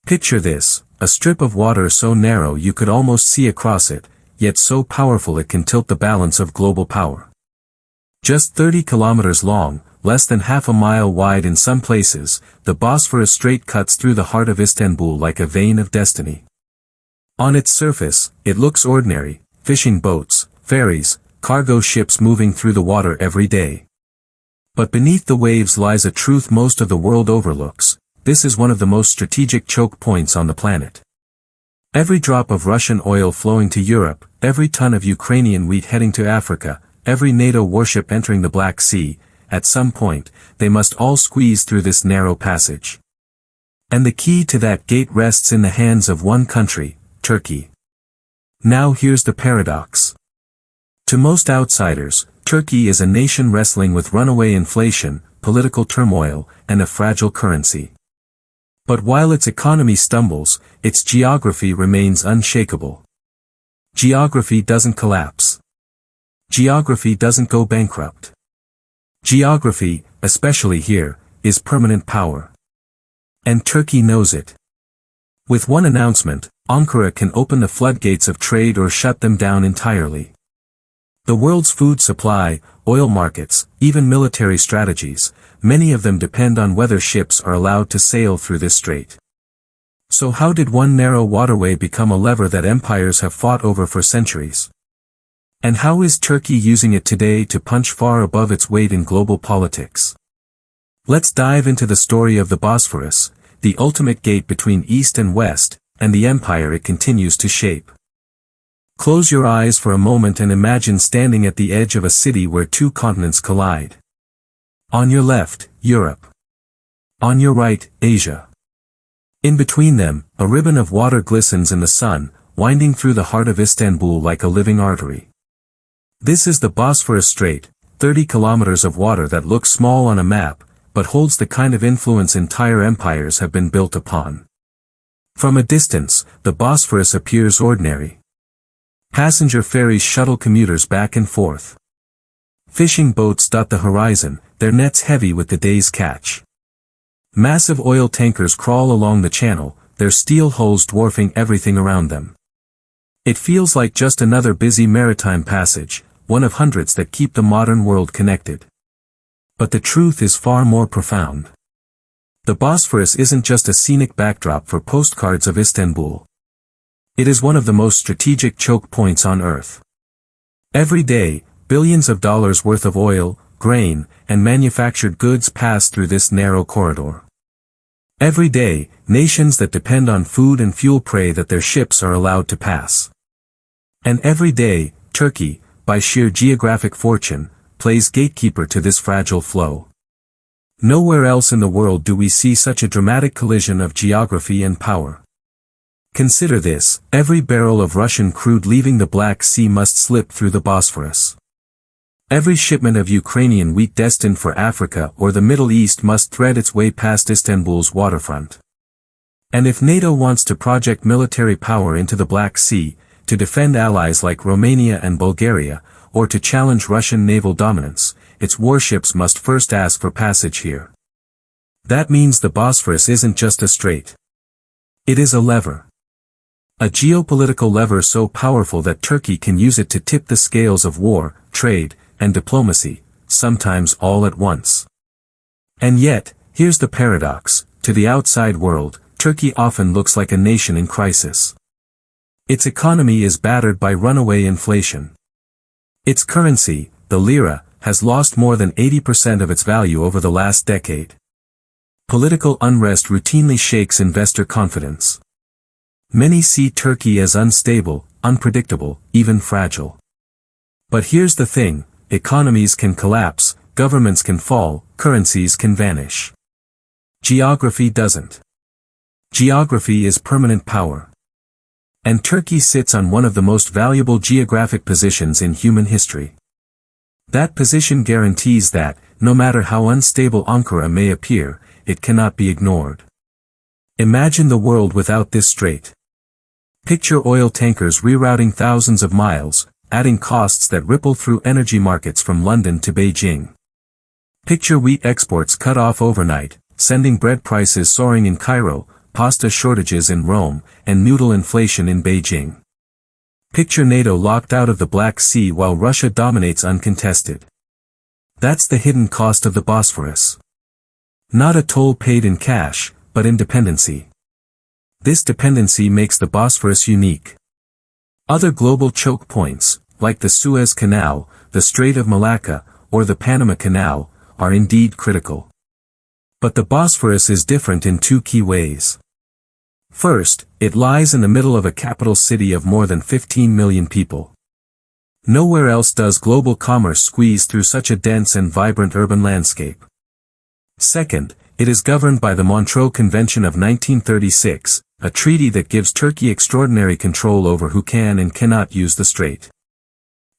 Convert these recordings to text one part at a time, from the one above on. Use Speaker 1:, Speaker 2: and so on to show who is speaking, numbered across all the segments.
Speaker 1: Picture this, a strip of water so narrow you could almost see across it, yet so powerful it can tilt the balance of global power. Just 30 kilometers long, less than half a mile wide in some places, the Bosphorus Strait cuts through the heart of Istanbul like a vein of destiny. On its surface, it looks ordinary, fishing boats, ferries, cargo ships moving through the water every day. But beneath the waves lies a truth most of the world overlooks. This is one of the most strategic choke points on the planet. Every drop of Russian oil flowing to Europe, every ton of Ukrainian wheat heading to Africa, every NATO warship entering the Black Sea, at some point, they must all squeeze through this narrow passage. And the key to that gate rests in the hands of one country, Turkey. Now here's the paradox. To most outsiders, Turkey is a nation wrestling with runaway inflation, political turmoil, and a fragile currency. But while its economy stumbles, its geography remains unshakable. Geography doesn't collapse. Geography doesn't go bankrupt. Geography, especially here, is permanent power. And Turkey knows it. With one announcement, Ankara can open the floodgates of trade or shut them down entirely. The world's food supply, oil markets, even military strategies, many of them depend on whether ships are allowed to sail through this strait. So how did one narrow waterway become a lever that empires have fought over for centuries? And how is Turkey using it today to punch far above its weight in global politics? Let's dive into the story of the Bosphorus, the ultimate gate between East and West, and the empire it continues to shape. Close your eyes for a moment and imagine standing at the edge of a city where two continents collide. On your left, Europe. On your right, Asia. In between them, a ribbon of water glistens in the sun, winding through the heart of Istanbul like a living artery. This is the Bosphorus Strait, 30 kilometers of water that looks small on a map, but holds the kind of influence entire empires have been built upon. From a distance, the Bosphorus appears ordinary. Passenger ferries shuttle commuters back and forth. Fishing boats dot the horizon, their nets heavy with the day's catch. Massive oil tankers crawl along the channel, their steel hulls dwarfing everything around them. It feels like just another busy maritime passage, one of hundreds that keep the modern world connected. But the truth is far more profound. The Bosphorus isn't just a scenic backdrop for postcards of Istanbul. It is one of the most strategic choke points on Earth. Every day, billions of dollars worth of oil, grain, and manufactured goods pass through this narrow corridor. Every day, nations that depend on food and fuel pray that their ships are allowed to pass. And every day, Turkey, by sheer geographic fortune, plays gatekeeper to this fragile flow. Nowhere else in the world do we see such a dramatic collision of geography and power. Consider this, every barrel of Russian crude leaving the Black Sea must slip through the Bosphorus. Every shipment of Ukrainian wheat destined for Africa or the Middle East must thread its way past Istanbul's waterfront. And if NATO wants to project military power into the Black Sea, to defend allies like Romania and Bulgaria, or to challenge Russian naval dominance, its warships must first ask for passage here. That means the Bosphorus isn't just a strait. It is a lever. A geopolitical lever so powerful that Turkey can use it to tip the scales of war, trade, and diplomacy, sometimes all at once. And yet, here's the paradox, to the outside world, Turkey often looks like a nation in crisis. Its economy is battered by runaway inflation. Its currency, the lira, has lost more than 80% of its value over the last decade. Political unrest routinely shakes investor confidence. Many see Turkey as unstable, unpredictable, even fragile. But here's the thing, economies can collapse, governments can fall, currencies can vanish. Geography doesn't. Geography is permanent power. And Turkey sits on one of the most valuable geographic positions in human history. That position guarantees that, no matter how unstable Ankara may appear, it cannot be ignored. Imagine the world without this strait. Picture oil tankers rerouting thousands of miles, adding costs that ripple through energy markets from London to Beijing. Picture wheat exports cut off overnight, sending bread prices soaring in Cairo, pasta shortages in Rome, and noodle inflation in Beijing. Picture NATO locked out of the Black Sea while Russia dominates uncontested. That's the hidden cost of the Bosphorus. Not a toll paid in cash, but in dependency. This dependency makes the Bosphorus unique. Other global choke points, like the Suez Canal, the Strait of Malacca, or the Panama Canal, are indeed critical. But the Bosphorus is different in two key ways. First, it lies in the middle of a capital city of more than 15 million people. Nowhere else does global commerce squeeze through such a dense and vibrant urban landscape. Second, it is governed by the Montreux Convention of 1936, a treaty that gives Turkey extraordinary control over who can and cannot use the strait.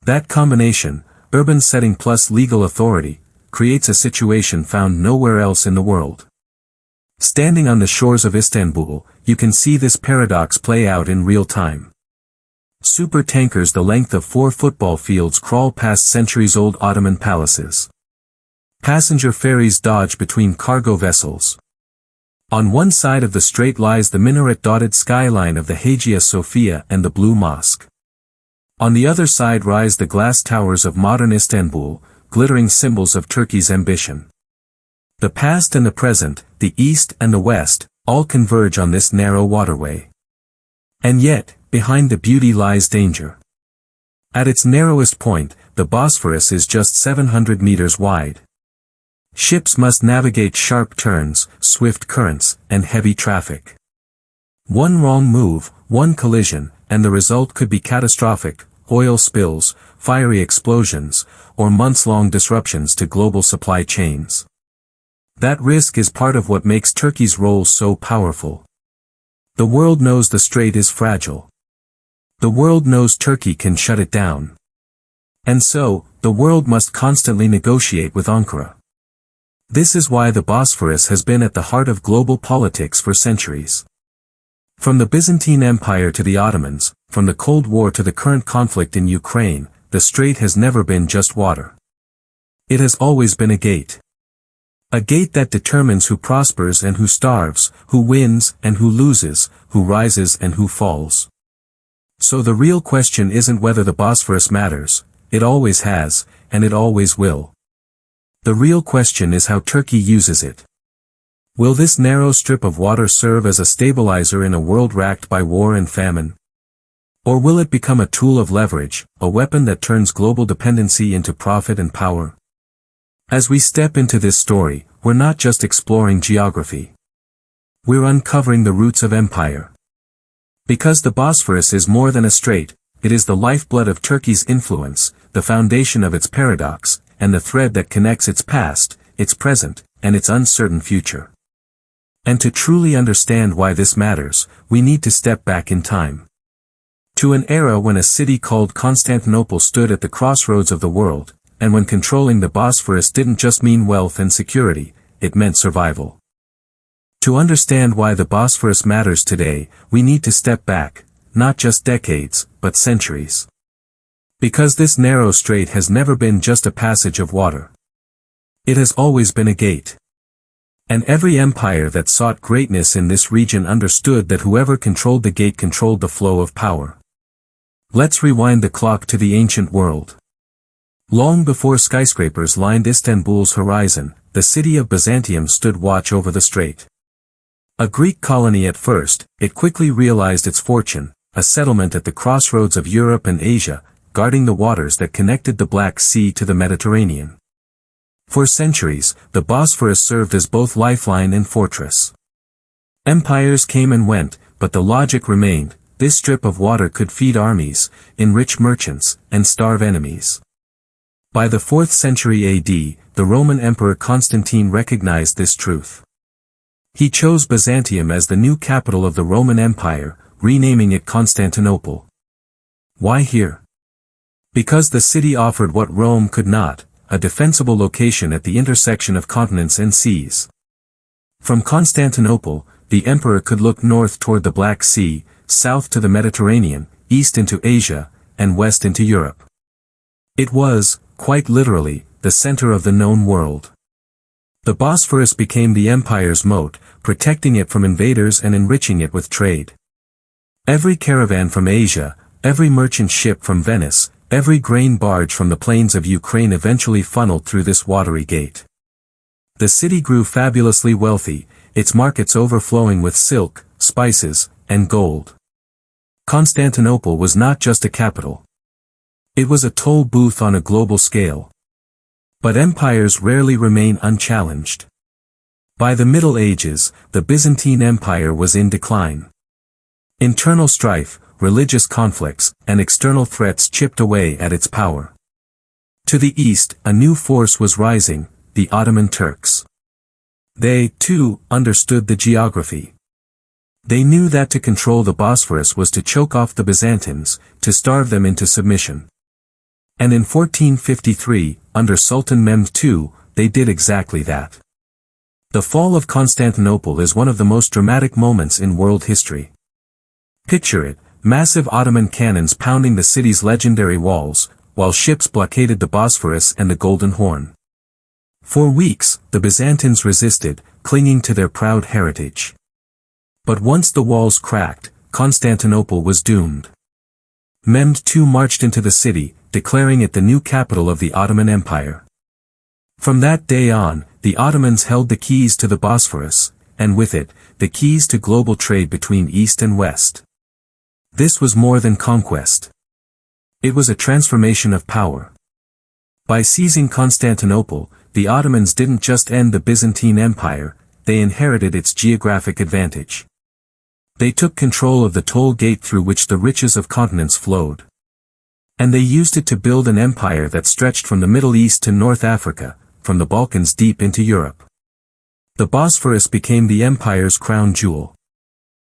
Speaker 1: That combination, urban setting plus legal authority, creates a situation found nowhere else in the world. Standing on the shores of Istanbul, you can see this paradox play out in real time. Super tankers the length of 4 football fields crawl past centuries-old Ottoman palaces. Passenger ferries dodge between cargo vessels. On one side of the strait lies the minaret-dotted skyline of the Hagia Sophia and the Blue Mosque. On the other side rise the glass towers of modern Istanbul, glittering symbols of Turkey's ambition. The past and the present, the East and the West, all converge on this narrow waterway. And yet, behind the beauty lies danger. At its narrowest point, the Bosphorus is just 700 meters wide. Ships must navigate sharp turns, swift currents, and heavy traffic. One wrong move, one collision, and the result could be catastrophic: oil spills, fiery explosions, or months-long disruptions to global supply chains. That risk is part of what makes Turkey's role so powerful. The world knows the strait is fragile. The world knows Turkey can shut it down. And so, the world must constantly negotiate with Ankara. This is why the Bosphorus has been at the heart of global politics for centuries. From the Byzantine Empire to the Ottomans, from the Cold War to the current conflict in Ukraine, the strait has never been just water. It has always been a gate. A gate that determines who prospers and who starves, who wins and who loses, who rises and who falls. So the real question isn't whether the Bosphorus matters, it always has, and it always will. The real question is how Turkey uses it. Will this narrow strip of water serve as a stabilizer in a world racked by war and famine? Or will it become a tool of leverage, a weapon that turns global dependency into profit and power? As we step into this story, we're not just exploring geography. We're uncovering the roots of empire. Because the Bosphorus is more than a strait, it is the lifeblood of Turkey's influence, the foundation of its paradox, and the thread that connects its past, its present, and its uncertain future. And to truly understand why this matters, we need to step back in time. To an era when a city called Constantinople stood at the crossroads of the world, and when controlling the Bosphorus didn't just mean wealth and security, it meant survival. To understand why the Bosphorus matters today, we need to step back, not just decades, but centuries. Because this narrow strait has never been just a passage of water. It has always been a gate. And every empire that sought greatness in this region understood that whoever controlled the gate controlled the flow of power. Let's rewind the clock to the ancient world. Long before skyscrapers lined Istanbul's horizon, the city of Byzantium stood watch over the strait. A Greek colony at first, it quickly realized its fortune, a settlement at the crossroads of Europe and Asia, guarding the waters that connected the Black Sea to the Mediterranean. For centuries, the Bosphorus served as both lifeline and fortress. Empires came and went, but the logic remained: this strip of water could feed armies, enrich merchants, and starve enemies. By the 4th century AD, the Roman Emperor Constantine recognized this truth. He chose Byzantium as the new capital of the Roman Empire, renaming it Constantinople. Why here? Because the city offered what Rome could not, a defensible location at the intersection of continents and seas. From Constantinople, the emperor could look north toward the Black Sea, south to the Mediterranean, east into Asia, and west into Europe. It was, quite literally, the center of the known world. The Bosphorus became the empire's moat, protecting it from invaders and enriching it with trade. Every caravan from Asia, every merchant ship from Venice, every grain barge from the plains of Ukraine eventually funneled through this watery gate. The city grew fabulously wealthy, its markets overflowing with silk, spices, and gold. Constantinople was not just a capital. It was a toll booth on a global scale. But empires rarely remain unchallenged. By the Middle Ages, the Byzantine Empire was in decline. Internal strife, religious conflicts, and external threats chipped away at its power. To the east, a new force was rising, the Ottoman Turks. They, too, understood the geography. They knew that to control the Bosphorus was to choke off the Byzantines, to starve them into submission. And in 1453, under Sultan Mehmed II, they did exactly that. The fall of Constantinople is one of the most dramatic moments in world history. Picture it, massive Ottoman cannons pounding the city's legendary walls, while ships blockaded the Bosphorus and the Golden Horn. For weeks, the Byzantines resisted, clinging to their proud heritage. But once the walls cracked, Constantinople was doomed. Mehmed II marched into the city, declaring it the new capital of the Ottoman Empire. From that day on, the Ottomans held the keys to the Bosphorus, and with it, the keys to global trade between East and West. This was more than conquest. It was a transformation of power. By seizing Constantinople, the Ottomans didn't just end the Byzantine Empire, they inherited its geographic advantage. They took control of the toll gate through which the riches of continents flowed. And they used it to build an empire that stretched from the Middle East to North Africa, from the Balkans deep into Europe. The Bosphorus became the empire's crown jewel.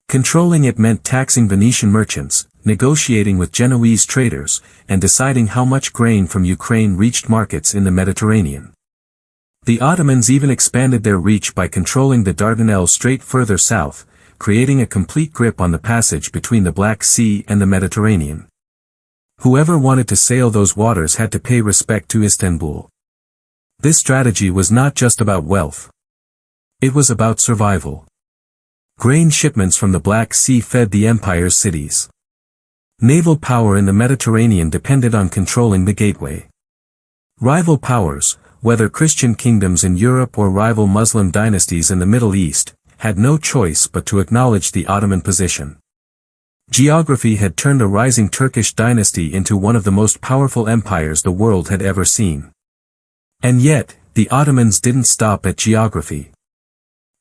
Speaker 1: Controlling it meant taxing Venetian merchants, negotiating with Genoese traders, and deciding how much grain from Ukraine reached markets in the Mediterranean. The Ottomans even expanded their reach by controlling the Dardanelles Strait further south, creating a complete grip on the passage between the Black Sea and the Mediterranean. Whoever wanted to sail those waters had to pay respect to Istanbul. This strategy was not just about wealth. It was about survival. Grain shipments from the Black Sea fed the empire's cities. Naval power in the Mediterranean depended on controlling the gateway. Rival powers, whether Christian kingdoms in Europe or rival Muslim dynasties in the Middle East, had no choice but to acknowledge the Ottoman position. Geography had turned a rising Turkish dynasty into one of the most powerful empires the world had ever seen. And yet, the Ottomans didn't stop at geography.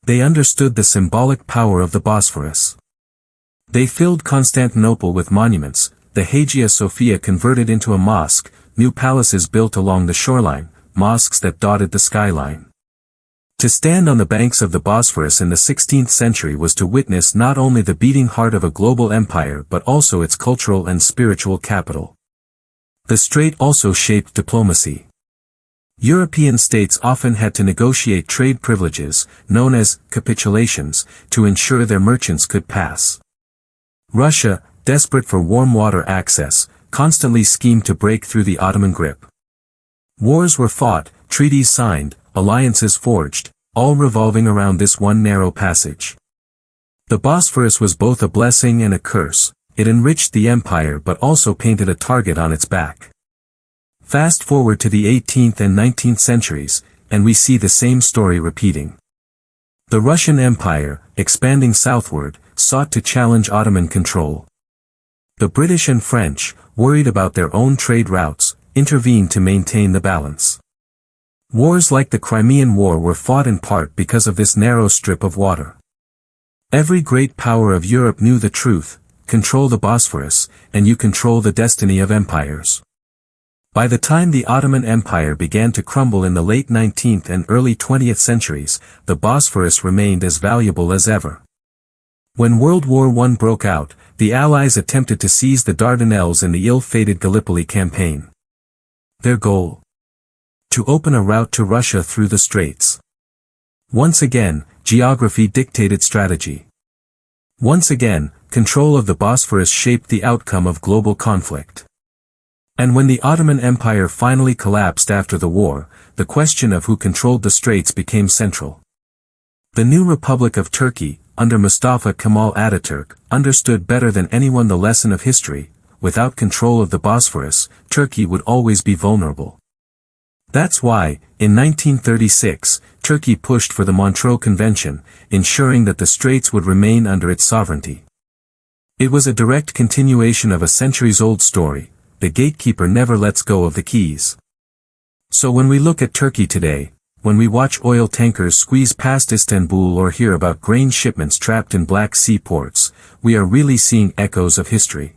Speaker 1: They understood the symbolic power of the Bosphorus. They filled Constantinople with monuments, the Hagia Sophia converted into a mosque, new palaces built along the shoreline, mosques that dotted the skyline. To stand on the banks of the Bosphorus in the 16th century was to witness not only the beating heart of a global empire but also its cultural and spiritual capital. The strait also shaped diplomacy. European states often had to negotiate trade privileges, known as capitulations, to ensure their merchants could pass. Russia, desperate for warm water access, constantly schemed to break through the Ottoman grip. Wars were fought, treaties signed, alliances forged, all revolving around this one narrow passage. The Bosphorus was both a blessing and a curse. It enriched the empire but also painted a target on its back. Fast forward to the 18th and 19th centuries, and we see the same story repeating. The Russian Empire, expanding southward, sought to challenge Ottoman control. The British and French, worried about their own trade routes, intervened to maintain the balance. Wars like the Crimean War were fought in part because of this narrow strip of water. Every great power of Europe knew the truth: control the Bosphorus, and you control the destiny of empires. By the time the Ottoman Empire began to crumble in the late 19th and early 20th centuries, the Bosphorus remained as valuable as ever. When World War I broke out, the Allies attempted to seize the Dardanelles in the ill-fated Gallipoli campaign. Their goal? To open a route to Russia through the straits. Once again, geography dictated strategy. Once again, control of the Bosphorus shaped the outcome of global conflict. And when the Ottoman Empire finally collapsed after the war, the question of who controlled the straits became central. The new Republic of Turkey, under Mustafa Kemal Ataturk, understood better than anyone the lesson of history: without control of the Bosphorus, Turkey would always be vulnerable. That's why, in 1936, Turkey pushed for the Montreux Convention, ensuring that the straits would remain under its sovereignty. It was a direct continuation of a centuries-old story: the gatekeeper never lets go of the keys. So when we look at Turkey today, when we watch oil tankers squeeze past Istanbul or hear about grain shipments trapped in Black Sea ports, we are really seeing echoes of history.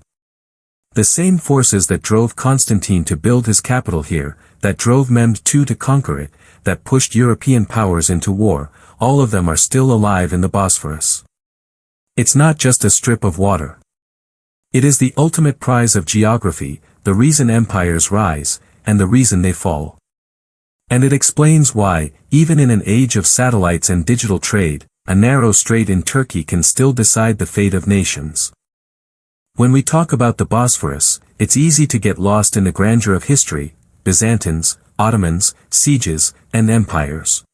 Speaker 1: The same forces that drove Constantine to build his capital here, that drove Mehmed II to conquer it, that pushed European powers into war, all of them are still alive in the Bosphorus. It's not just a strip of water. It is the ultimate prize of geography, the reason empires rise, and the reason they fall. And it explains why, even in an age of satellites and digital trade, a narrow strait in Turkey can still decide the fate of nations. When we talk about the Bosphorus, it's easy to get lost in the grandeur of history: Byzantines, Ottomans, sieges, and empires.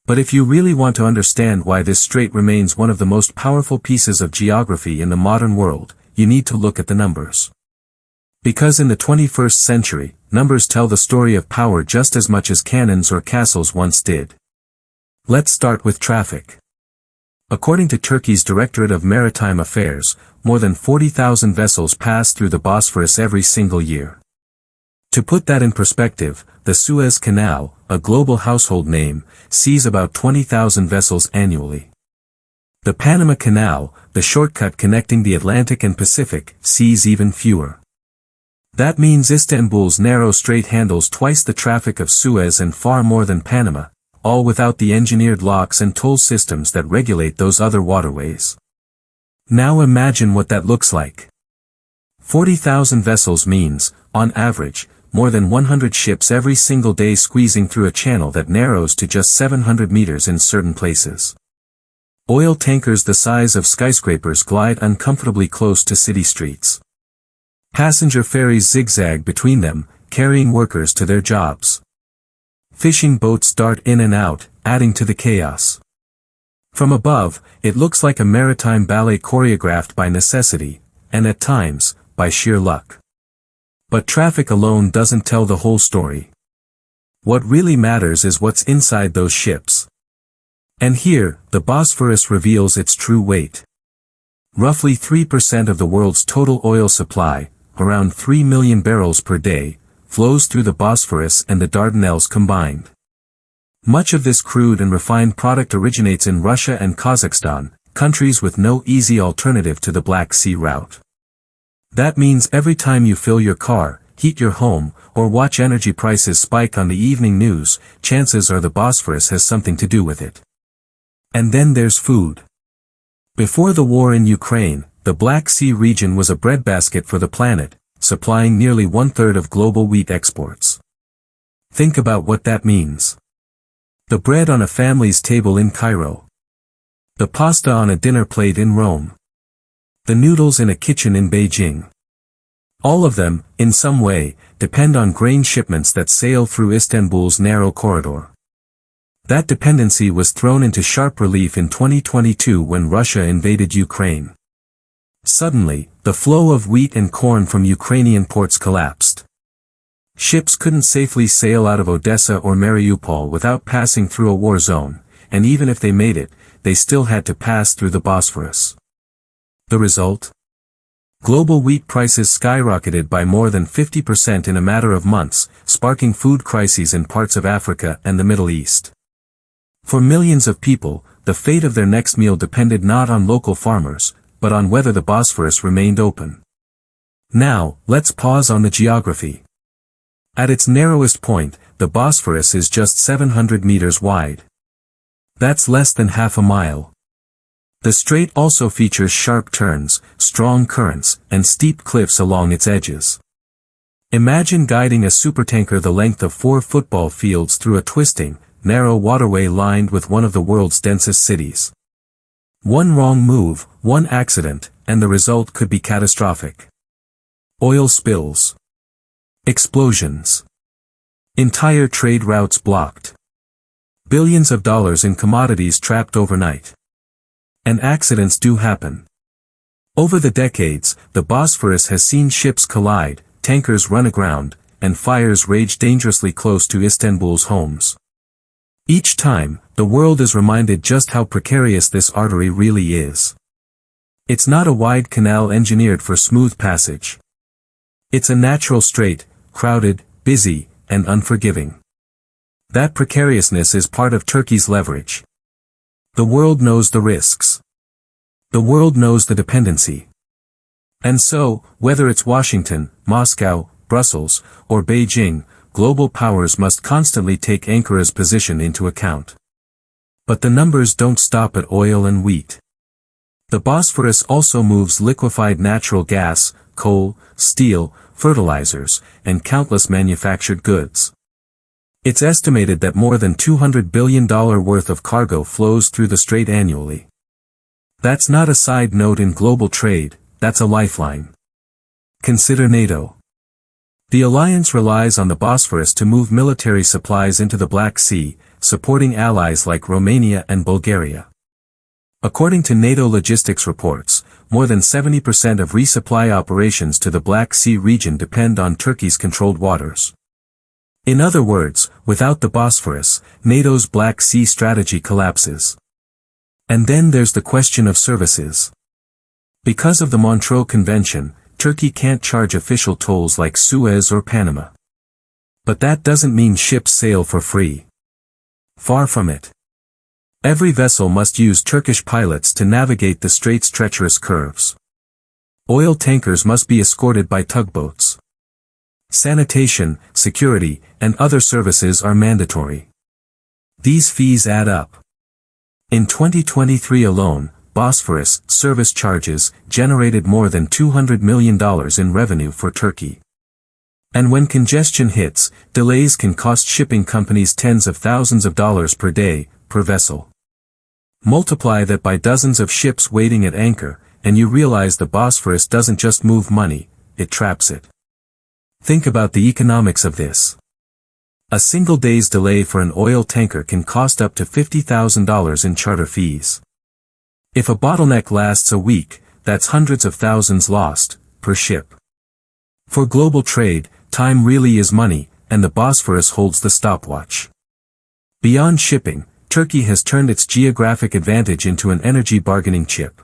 Speaker 1: But if you really want to understand why this strait remains one of the most powerful pieces of geography in the modern world, you need to look at the numbers. Because in the 21st century, numbers tell the story of power just as much as cannons or castles once did. Let's start with traffic. According to Turkey's Directorate of Maritime Affairs, more than 40,000 vessels pass through the Bosphorus every single year. To put that in perspective, the Suez Canal, a global household name, sees about 20,000 vessels annually. The Panama Canal, the shortcut connecting the Atlantic and Pacific, sees even fewer. That means Istanbul's narrow strait handles twice the traffic of Suez and far more than Panama, all without the engineered locks and toll systems that regulate those other waterways. Now imagine what that looks like. 40,000 vessels means, on average, more than 100 ships every single day squeezing through a channel that narrows to just 700 meters in certain places. Oil tankers the size of skyscrapers glide uncomfortably close to city streets. Passenger ferries zigzag between them, carrying workers to their jobs. Fishing boats dart in and out, adding to the chaos. From above, it looks like a maritime ballet choreographed by necessity, and at times, by sheer luck. But traffic alone doesn't tell the whole story. What really matters is what's inside those ships. And here, the Bosphorus reveals its true weight. Roughly 3% of the world's total oil supply, around 3 million barrels per day, flows through the Bosphorus and the Dardanelles combined. Much of this crude and refined product originates in Russia and Kazakhstan, countries with no easy alternative to the Black Sea route. That means every time you fill your car, heat your home, or watch energy prices spike on the evening news, chances are the Bosphorus has something to do with it. And then there's food. Before the war in Ukraine, the Black Sea region was a breadbasket for the planet, supplying nearly 1/3 of global wheat exports. Think about what that means. The bread on a family's table in Cairo. The pasta on a dinner plate in Rome. The noodles in a kitchen in Beijing. All of them, in some way, depend on grain shipments that sail through Istanbul's narrow corridor. That dependency was thrown into sharp relief in 2022 when Russia invaded Ukraine. Suddenly, the flow of wheat and corn from Ukrainian ports collapsed. Ships couldn't safely sail out of Odessa or Mariupol without passing through a war zone, and even if they made it, they still had to pass through the Bosphorus. The result? Global wheat prices skyrocketed by more than 50% in a matter of months, sparking food crises in parts of Africa and the Middle East. For millions of people, the fate of their next meal depended not on local farmers, but on whether the Bosphorus remained open. Now, let's pause on the geography. At its narrowest point, the Bosphorus is just 700 meters wide. That's less than half a mile. The strait also features sharp turns, strong currents, and steep cliffs along its edges. Imagine guiding a supertanker the length of 4 football fields through a twisting, narrow waterway lined with one of the world's densest cities. One wrong move, one accident, and the result could be catastrophic. Oil spills. Explosions. Entire trade routes blocked. Billions of dollars in commodities trapped overnight. And accidents do happen. Over the decades, the Bosphorus has seen ships collide, tankers run aground, and fires rage dangerously close to Istanbul's homes. Each time, the world is reminded just how precarious this artery really is. It's not a wide canal engineered for smooth passage. It's a natural strait, crowded, busy, and unforgiving. That precariousness is part of Turkey's leverage. The world knows the risks. The world knows the dependency. And so, whether it's Washington, Moscow, Brussels, or Beijing, global powers must constantly take Ankara's position into account. But the numbers don't stop at oil and wheat. The Bosphorus also moves liquefied natural gas, coal, steel, fertilizers, and countless manufactured goods. It's estimated that more than $200 billion worth of cargo flows through the strait annually. That's not a side note in global trade, that's a lifeline. Consider NATO. The alliance relies on the Bosphorus to move military supplies into the Black Sea, supporting allies like Romania and Bulgaria. According to NATO logistics reports, more than 70% of resupply operations to the Black Sea region depend on Turkey's controlled waters. In other words, without the Bosphorus, NATO's Black Sea strategy collapses. And then there's the question of services. Because of the Montreux Convention, Turkey can't charge official tolls like Suez or Panama. But that doesn't mean ships sail for free. Far from it. Every vessel must use Turkish pilots to navigate the strait's treacherous curves. Oil tankers must be escorted by tugboats. Sanitation, security, and other services are mandatory. These fees add up. In 2023 alone, Bosphorus service charges generated more than $200 million in revenue for Turkey. And when congestion hits, delays can cost shipping companies tens of thousands of dollars per day, per vessel. Multiply that by dozens of ships waiting at anchor, and you realize the Bosphorus doesn't just move money, it traps it. Think about the economics of this. A single day's delay for an oil tanker can cost up to $50,000 in charter fees. If a bottleneck lasts a week, that's hundreds of thousands lost, per ship. For global trade, time really is money, and the Bosphorus holds the stopwatch. Beyond shipping, Turkey has turned its geographic advantage into an energy bargaining chip.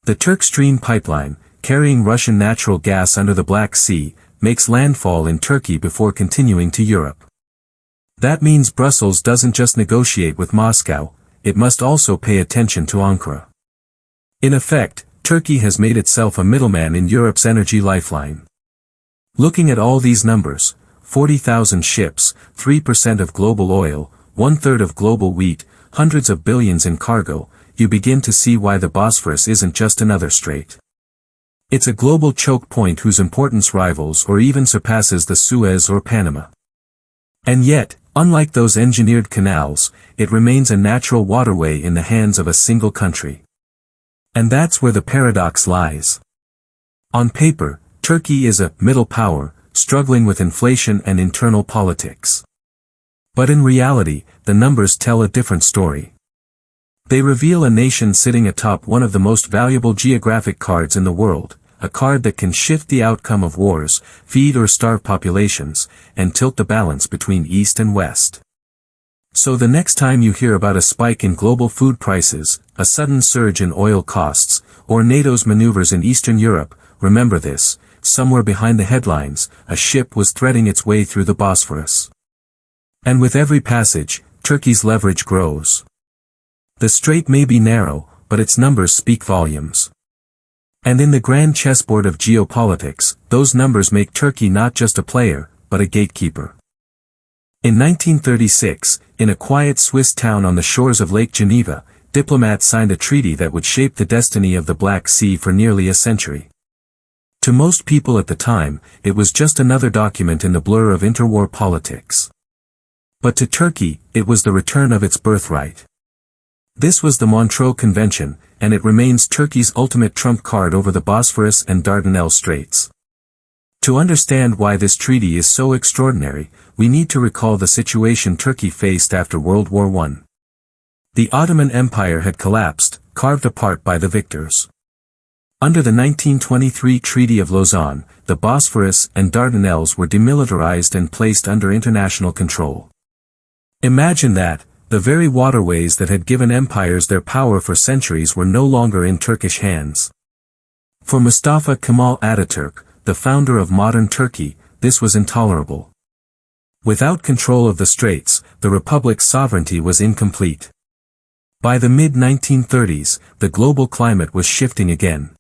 Speaker 1: The Turk Stream pipeline, carrying Russian natural gas under the Black Sea, makes landfall in Turkey before continuing to Europe. That means Brussels doesn't just negotiate with Moscow, it must also pay attention to Ankara. In effect, Turkey has made itself a middleman in Europe's energy lifeline. Looking at all these numbers, 40,000 ships, 3% of global oil, 1/3 of global wheat, hundreds of billions in cargo, you begin to see why the Bosphorus isn't just another strait. It's a global choke point whose importance rivals or even surpasses the Suez or Panama. And yet, unlike those engineered canals, it remains a natural waterway in the hands of a single country. And that's where the paradox lies. On paper, Turkey is a middle power, struggling with inflation and internal politics. But in reality, the numbers tell a different story. They reveal a nation sitting atop one of the most valuable geographic cards in the world, a card that can shift the outcome of wars, feed or starve populations, and tilt the balance between East and West. So the next time you hear about a spike in global food prices, a sudden surge in oil costs, or NATO's maneuvers in Eastern Europe, remember this: somewhere behind the headlines, a ship was threading its way through the Bosphorus. And with every passage, Turkey's leverage grows. The strait may be narrow, but its numbers speak volumes. And in the grand chessboard of geopolitics, those numbers make Turkey not just a player, but a gatekeeper. In 1936, in a quiet Swiss town on the shores of Lake Geneva, diplomats signed a treaty that would shape the destiny of the Black Sea for nearly a century. To most people at the time, it was just another document in the blur of interwar politics. But to Turkey, it was the return of its birthright. This was the Montreux Convention, and it remains Turkey's ultimate trump card over the Bosphorus and Dardanelles Straits. To understand why this treaty is so extraordinary, we need to recall the situation Turkey faced after World War I. The Ottoman Empire had collapsed, carved apart by the victors. Under the 1923 Treaty of Lausanne, the Bosphorus and Dardanelles were demilitarized and placed under international control. Imagine that, the very waterways that had given empires their power for centuries were no longer in Turkish hands. For Mustafa Kemal Ataturk, the founder of modern Turkey, this was intolerable. Without control of the straits, the republic's sovereignty was incomplete. By the mid-1930s, the global climate was shifting again.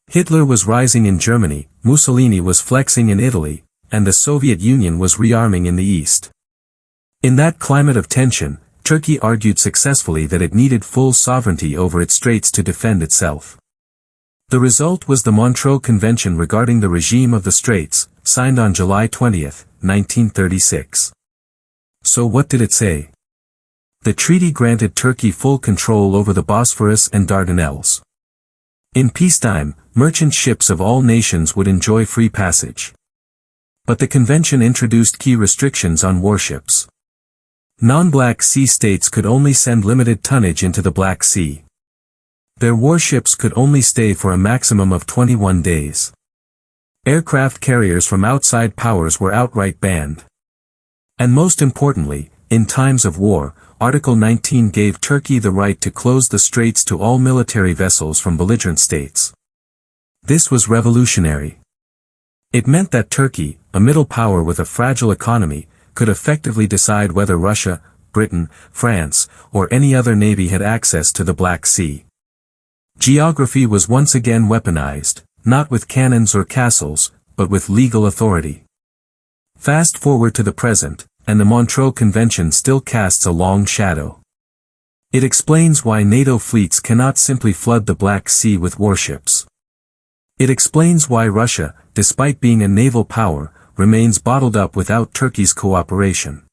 Speaker 1: Hitler was rising in Germany, Mussolini was flexing in Italy, and the Soviet Union was rearming in the East. In that climate of tension, Turkey argued successfully that it needed full sovereignty over its straits to defend itself. The result was the Montreux Convention regarding the regime of the Straits, signed on July 20, 1936. So what did it say? The treaty granted Turkey full control over the Bosphorus and Dardanelles. In peacetime, merchant ships of all nations would enjoy free passage. But the convention introduced key restrictions on warships. Non-Black Sea states could only send limited tonnage into the Black Sea. Their warships could only stay for a maximum of 21 days. Aircraft carriers from outside powers were outright banned. And most importantly, in times of war, Article 19 gave Turkey the right to close the straits to all military vessels from belligerent states. This was revolutionary. It meant that Turkey, a middle power with a fragile economy, could effectively decide whether Russia, Britain, France, or any other navy had access to the Black Sea. Geography was once again weaponized, not with cannons or castles, but with legal authority. Fast forward to the present, and the Montreux Convention still casts a long shadow. It explains why NATO fleets cannot simply flood the Black Sea with warships. It explains why Russia, despite being a naval power, remains bottled up without Turkey's cooperation.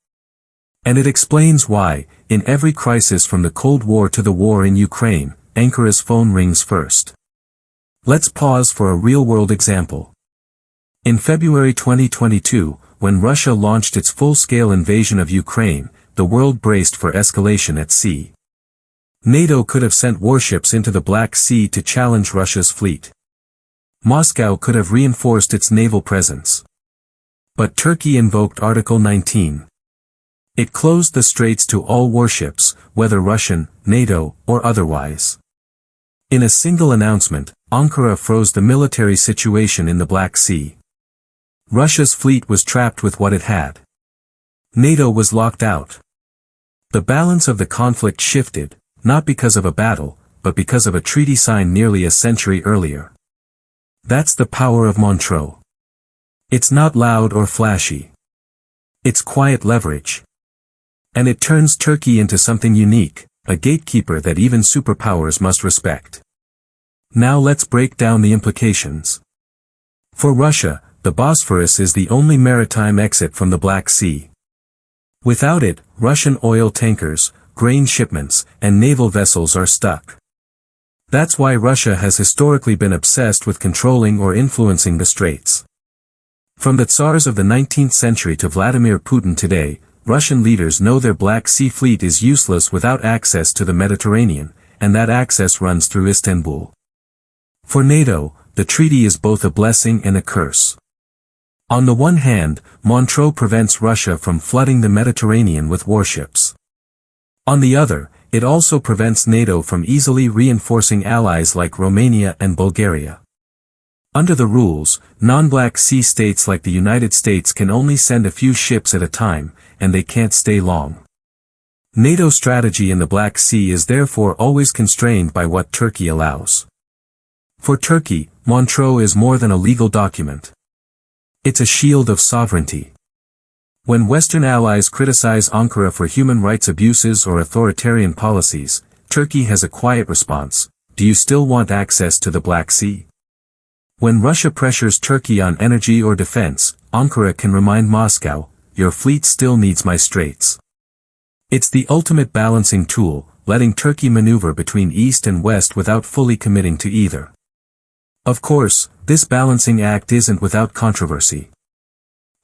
Speaker 1: And it explains why, in every crisis from the Cold War to the war in Ukraine, Ankara's phone rings first. Let's pause for a real-world example. In February 2022, when Russia launched its full-scale invasion of Ukraine, the world braced for escalation at sea. NATO could have sent warships into the Black Sea to challenge Russia's fleet. Moscow could have reinforced its naval presence. But Turkey invoked Article 19. It closed the straits to all warships, whether Russian, NATO, or otherwise. In a single announcement, Ankara froze the military situation in the Black Sea. Russia's fleet was trapped with what it had. NATO was locked out. The balance of the conflict shifted, not because of a battle, but because of a treaty signed nearly a century earlier. That's the power of Montreux. It's not loud or flashy. It's quiet leverage. And it turns Turkey into something unique, a gatekeeper that even superpowers must respect. Now let's break down the implications. For Russia, the Bosphorus is the only maritime exit from the Black Sea. Without it, Russian oil tankers, grain shipments, and naval vessels are stuck. That's why Russia has historically been obsessed with controlling or influencing the straits. From the Tsars of the 19th century to Vladimir Putin today, Russian leaders know their Black Sea fleet is useless without access to the Mediterranean, and that access runs through Istanbul. For NATO, the treaty is both a blessing and a curse. On the one hand, Montreux prevents Russia from flooding the Mediterranean with warships. On the other, it also prevents NATO from easily reinforcing allies like Romania and Bulgaria. Under the rules, non-Black Sea states like the United States can only send a few ships at a time, and they can't stay long. NATO strategy in the Black Sea is therefore always constrained by what Turkey allows. For Turkey, Montreux is more than a legal document. It's a shield of sovereignty. When Western allies criticize Ankara for human rights abuses or authoritarian policies, Turkey has a quiet response: do you still want access to the Black Sea? When Russia pressures Turkey on energy or defense, Ankara can remind Moscow, your fleet still needs my straits. It's the ultimate balancing tool, letting Turkey maneuver between East and West without fully committing to either. Of course, this balancing act isn't without controversy.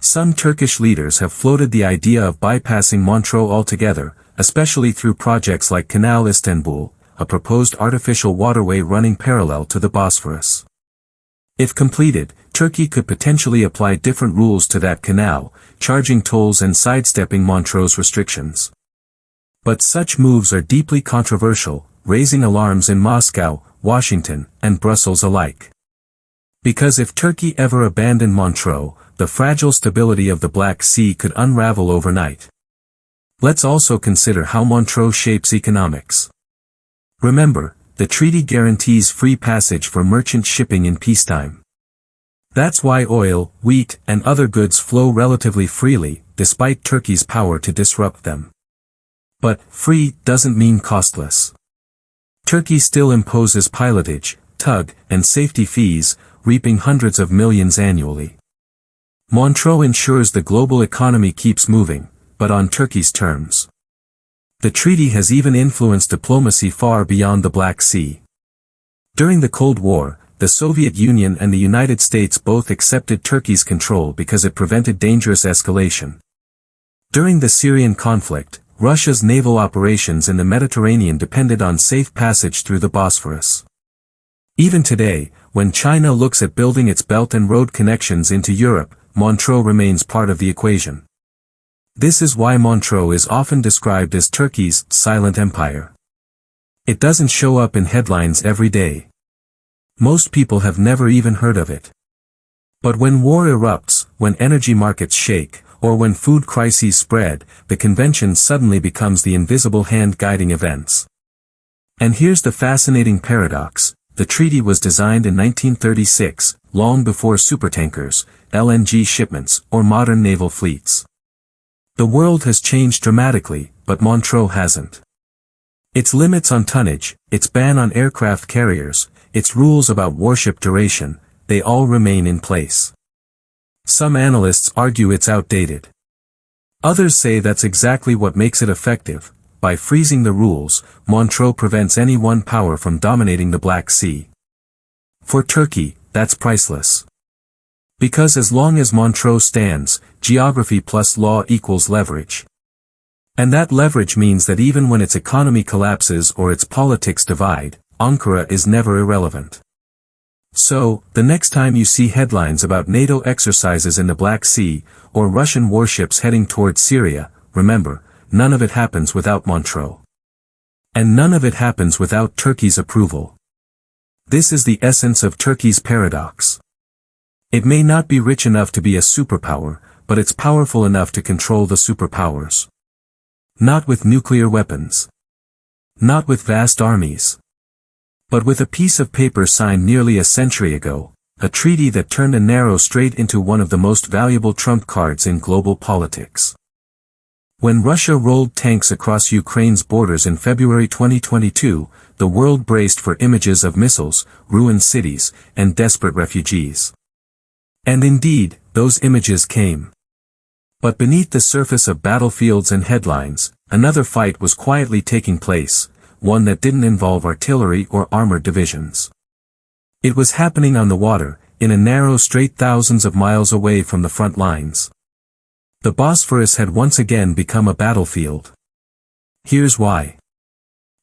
Speaker 1: Some Turkish leaders have floated the idea of bypassing Montreux altogether, especially through projects like Canal Istanbul, a proposed artificial waterway running parallel to the Bosphorus. If completed, Turkey could potentially apply different rules to that canal, charging tolls and sidestepping Montreux's restrictions. But such moves are deeply controversial, raising alarms in Moscow, Washington, and Brussels alike. Because if Turkey ever abandoned Montreux, the fragile stability of the Black Sea could unravel overnight. Let's also consider how Montreux shapes economics. Remember, the treaty guarantees free passage for merchant shipping in peacetime. That's why oil, wheat, and other goods flow relatively freely, despite Turkey's power to disrupt them. But free doesn't mean costless. Turkey still imposes pilotage, tug, and safety fees, reaping hundreds of millions annually. Montreux ensures the global economy keeps moving, but on Turkey's terms. The treaty has even influenced diplomacy far beyond the Black Sea. During the Cold War, the Soviet Union and the United States both accepted Turkey's control because it prevented dangerous escalation. During the Syrian conflict, Russia's naval operations in the Mediterranean depended on safe passage through the Bosphorus. Even today, when China looks at building its belt and road connections into Europe, Montreux remains part of the equation. This is why Montreux is often described as Turkey's silent empire. It doesn't show up in headlines every day. Most people have never even heard of it. But when war erupts, when energy markets shake, or when food crises spread, the convention suddenly becomes the invisible hand guiding events. And here's the fascinating paradox: the treaty was designed in 1936, long before supertankers, LNG shipments, or modern naval fleets. The world has changed dramatically, but Montreux hasn't. Its limits on tonnage, its ban on aircraft carriers, its rules about warship duration, they all remain in place. Some analysts argue it's outdated. Others say that's exactly what makes it effective. By freezing the rules, Montreux prevents any one power from dominating the Black Sea. For Turkey, that's priceless. Because as long as Montreux stands, geography plus law equals leverage. And that leverage means that even when its economy collapses or its politics divide, Ankara is never irrelevant. So, the next time you see headlines about NATO exercises in the Black Sea, or Russian warships heading towards Syria, remember, none of it happens without Montreux. And none of it happens without Turkey's approval. This is the essence of Turkey's paradox. It may not be rich enough to be a superpower, but it's powerful enough to control the superpowers. Not with nuclear weapons. Not with vast armies. But with a piece of paper signed nearly a century ago, a treaty that turned a narrow strait into one of the most valuable trump cards in global politics. When Russia rolled tanks across Ukraine's borders in February 2022, the world braced for images of missiles, ruined cities, and desperate refugees. And indeed, those images came. But beneath the surface of battlefields and headlines, another fight was quietly taking place, one that didn't involve artillery or armored divisions. It was happening on the water, in a narrow strait thousands of miles away from the front lines. The Bosphorus had once again become a battlefield. Here's why.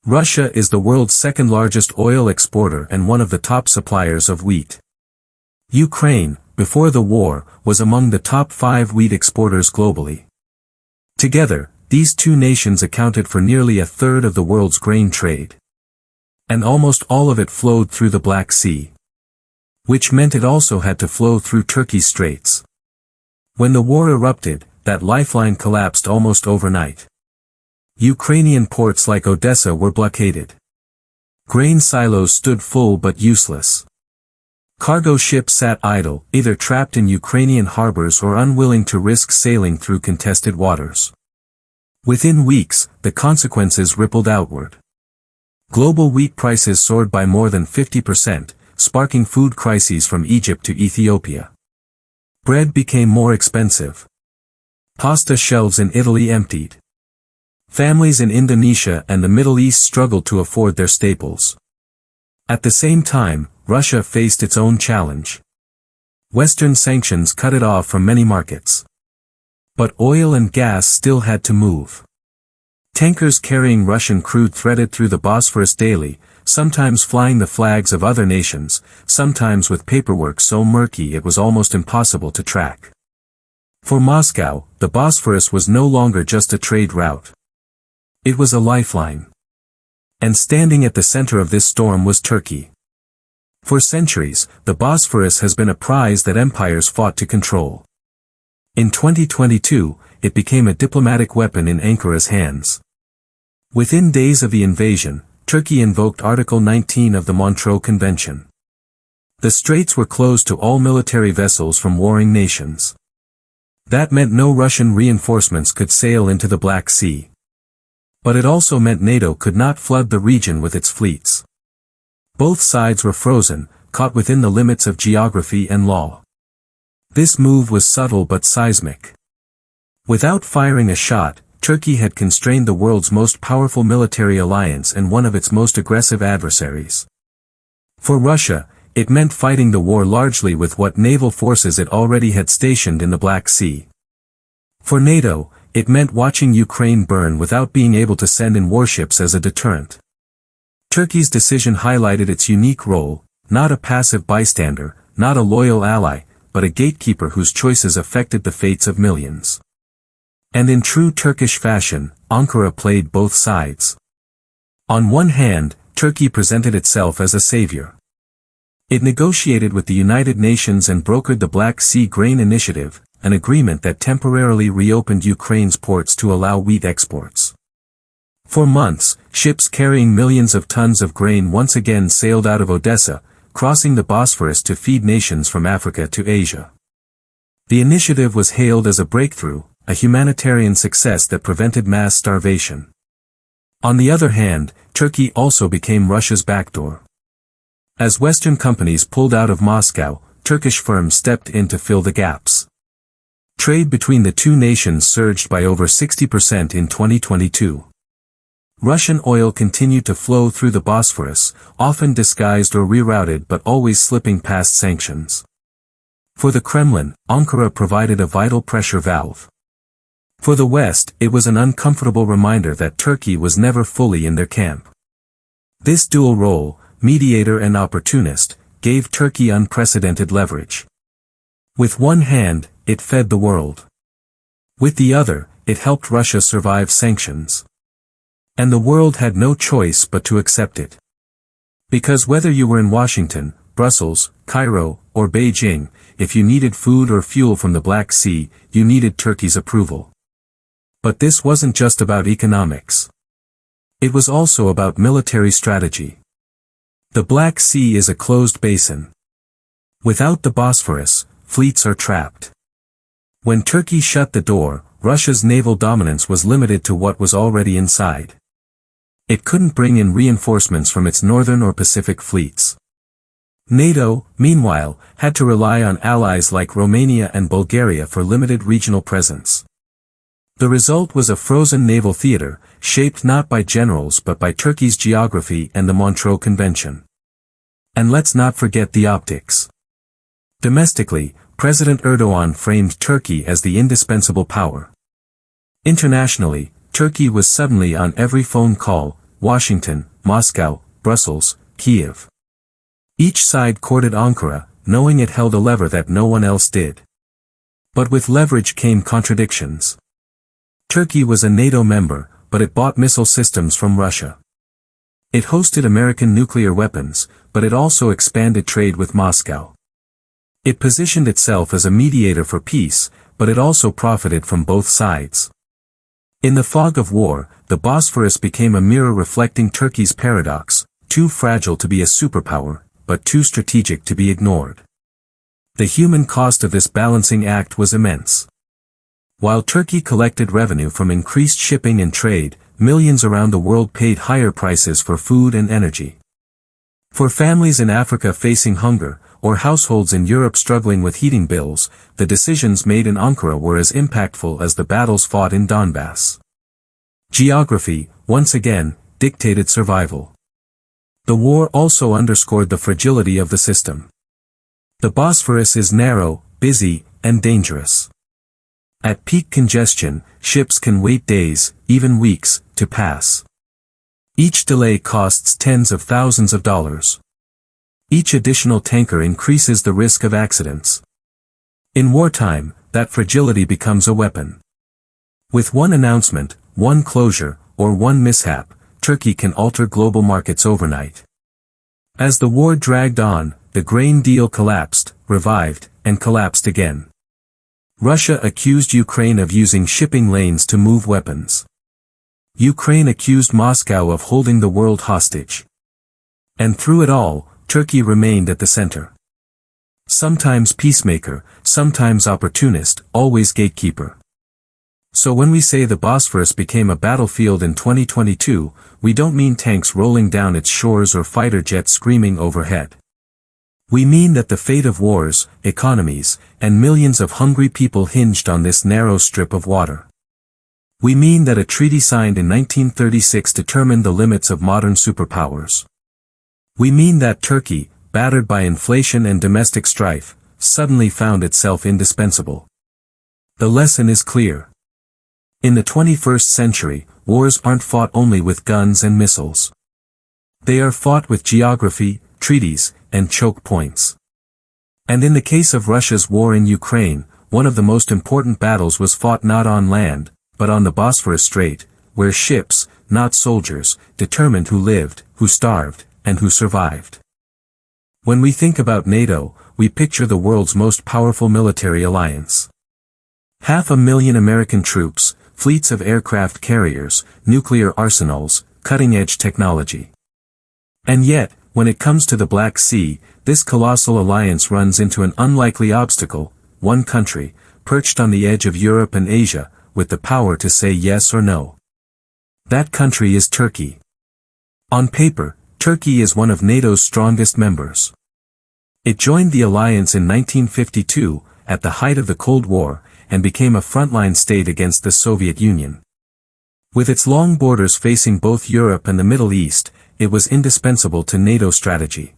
Speaker 1: Russia is the world's second largest oil exporter and one of the top suppliers of wheat. Ukraine, before the war, was among the top 5 wheat exporters globally. Together, these two nations accounted for nearly a third of the world's grain trade. And almost all of it flowed through the Black Sea. Which meant it also had to flow through Turkey's straits. When the war erupted, that lifeline collapsed almost overnight. Ukrainian ports like Odessa were blockaded. Grain silos stood full but useless. Cargo ships sat idle, either trapped in Ukrainian harbors or unwilling to risk sailing through contested waters. Within weeks, the consequences rippled outward. Global wheat prices soared by more than 50%, sparking food crises from Egypt to Ethiopia. Bread became more expensive. Pasta shelves in Italy emptied. Families in Indonesia and the Middle East struggled to afford their staples. At the same time, Russia faced its own challenge. Western sanctions cut it off from many markets. But oil and gas still had to move. Tankers carrying Russian crude threaded through the Bosphorus daily, sometimes flying the flags of other nations, sometimes with paperwork so murky it was almost impossible to track. For Moscow, the Bosphorus was no longer just a trade route. It was a lifeline. And standing at the center of this storm was Turkey. For centuries, the Bosphorus has been a prize that empires fought to control. In 2022, it became a diplomatic weapon in Ankara's hands. Within days of the invasion, Turkey invoked Article 19 of the Montreux Convention. The straits were closed to all military vessels from warring nations. That meant no Russian reinforcements could sail into the Black Sea. But it also meant NATO could not flood the region with its fleets. Both sides were frozen, caught within the limits of geography and law. This move was subtle but seismic. Without firing a shot, Turkey had constrained the world's most powerful military alliance and one of its most aggressive adversaries. For Russia, it meant fighting the war largely with what naval forces it already had stationed in the Black Sea. For NATO, it meant watching Ukraine burn without being able to send in warships as a deterrent. Turkey's decision highlighted its unique role, not a passive bystander, not a loyal ally, but a gatekeeper whose choices affected the fates of millions. And in true Turkish fashion, Ankara played both sides. On one hand, Turkey presented itself as a savior. It negotiated with the United Nations and brokered the Black Sea Grain Initiative, an agreement that temporarily reopened Ukraine's ports to allow wheat exports. For months, ships carrying millions of tons of grain once again sailed out of Odessa, crossing the Bosphorus to feed nations from Africa to Asia. The initiative was hailed as a breakthrough, a humanitarian success that prevented mass starvation. On the other hand, Turkey also became Russia's backdoor. As Western companies pulled out of Moscow, Turkish firms stepped in to fill the gaps. Trade between the two nations surged by over 60% in 2022. Russian oil continued to flow through the Bosphorus, often disguised or rerouted but always slipping past sanctions. For the Kremlin, Ankara provided a vital pressure valve. For the West, it was an uncomfortable reminder that Turkey was never fully in their camp. This dual role, mediator and opportunist, gave Turkey unprecedented leverage. With one hand, it fed the world. With the other, it helped Russia survive sanctions. And the world had no choice but to accept it. Because whether you were in Washington, Brussels, Cairo, or Beijing, if you needed food or fuel from the Black Sea, you needed Turkey's approval. But this wasn't just about economics. It was also about military strategy. The Black Sea is a closed basin. Without the Bosphorus, fleets are trapped. When Turkey shut the door, Russia's naval dominance was limited to what was already inside. It couldn't bring in reinforcements from its northern or Pacific fleets. NATO, meanwhile, had to rely on allies like Romania and Bulgaria for limited regional presence. The result was a frozen naval theater, shaped not by generals but by Turkey's geography and the Montreux Convention. And let's not forget the optics. Domestically, President Erdogan framed Turkey as the indispensable power. Internationally, Turkey was suddenly on every phone call: Washington, Moscow, Brussels, Kiev. Each side courted Ankara, knowing it held a lever that no one else did. But with leverage came contradictions. Turkey was a NATO member, but it bought missile systems from Russia. It hosted American nuclear weapons, but it also expanded trade with Moscow. It positioned itself as a mediator for peace, but it also profited from both sides. In the fog of war, the Bosphorus became a mirror reflecting Turkey's paradox: too fragile to be a superpower, but too strategic to be ignored. The human cost of this balancing act was immense. While Turkey collected revenue from increased shipping and trade, millions around the world paid higher prices for food and energy. For families in Africa facing hunger, or households in Europe struggling with heating bills, the decisions made in Ankara were as impactful as the battles fought in Donbass. Geography, once again, dictated survival. The war also underscored the fragility of the system. The Bosphorus is narrow, busy, and dangerous. At peak congestion, ships can wait days, even weeks, to pass. Each delay costs tens of thousands of dollars. Each additional tanker increases the risk of accidents. In wartime, that fragility becomes a weapon. With one announcement, one closure, or one mishap, Turkey can alter global markets overnight. As the war dragged on, the grain deal collapsed, revived, and collapsed again. Russia accused Ukraine of using shipping lanes to move weapons. Ukraine accused Moscow of holding the world hostage. And through it all, Turkey remained at the center. Sometimes peacemaker, sometimes opportunist, always gatekeeper. So when we say the Bosphorus became a battlefield in 2022, we don't mean tanks rolling down its shores or fighter jets screaming overhead. We mean that the fate of wars, economies, and millions of hungry people hinged on this narrow strip of water. We mean that a treaty signed in 1936 determined the limits of modern superpowers. We mean that Turkey, battered by inflation and domestic strife, suddenly found itself indispensable. The lesson is clear. In the 21st century, wars aren't fought only with guns and missiles. They are fought with geography, treaties, and choke points. And in the case of Russia's war in Ukraine, one of the most important battles was fought not on land, but on the Bosphorus Strait, where ships, not soldiers, determined who lived, who starved, and who survived. When we think about NATO, we picture the world's most powerful military alliance. 500,000 American troops, fleets of aircraft carriers, nuclear arsenals, cutting-edge technology. And yet, when it comes to the Black Sea, this colossal alliance runs into an unlikely obstacle: one country, perched on the edge of Europe and Asia, with the power to say yes or no. That country is Turkey. On paper, Turkey is one of NATO's strongest members. It joined the alliance in 1952, at the height of the Cold War, and became a frontline state against the Soviet Union. With its long borders facing both Europe and the Middle East, it was indispensable to NATO strategy.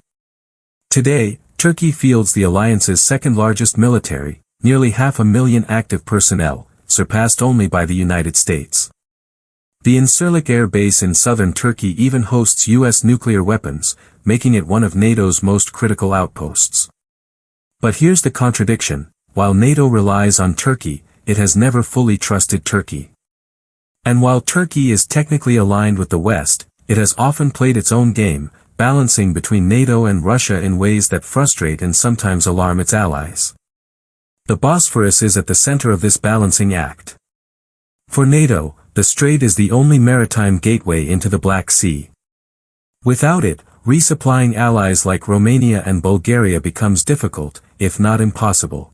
Speaker 1: Today, Turkey fields the alliance's second-largest military, nearly 500,000 active personnel, surpassed only by the United States. The Incirlik Air Base in southern Turkey even hosts U.S. nuclear weapons, making it one of NATO's most critical outposts. But here's the contradiction: while NATO relies on Turkey, it has never fully trusted Turkey. And while Turkey is technically aligned with the West, it has often played its own game, balancing between NATO and Russia in ways that frustrate and sometimes alarm its allies. The Bosphorus is at the center of this balancing act. For NATO, the strait is the only maritime gateway into the Black Sea. Without it, resupplying allies like Romania and Bulgaria becomes difficult, if not impossible.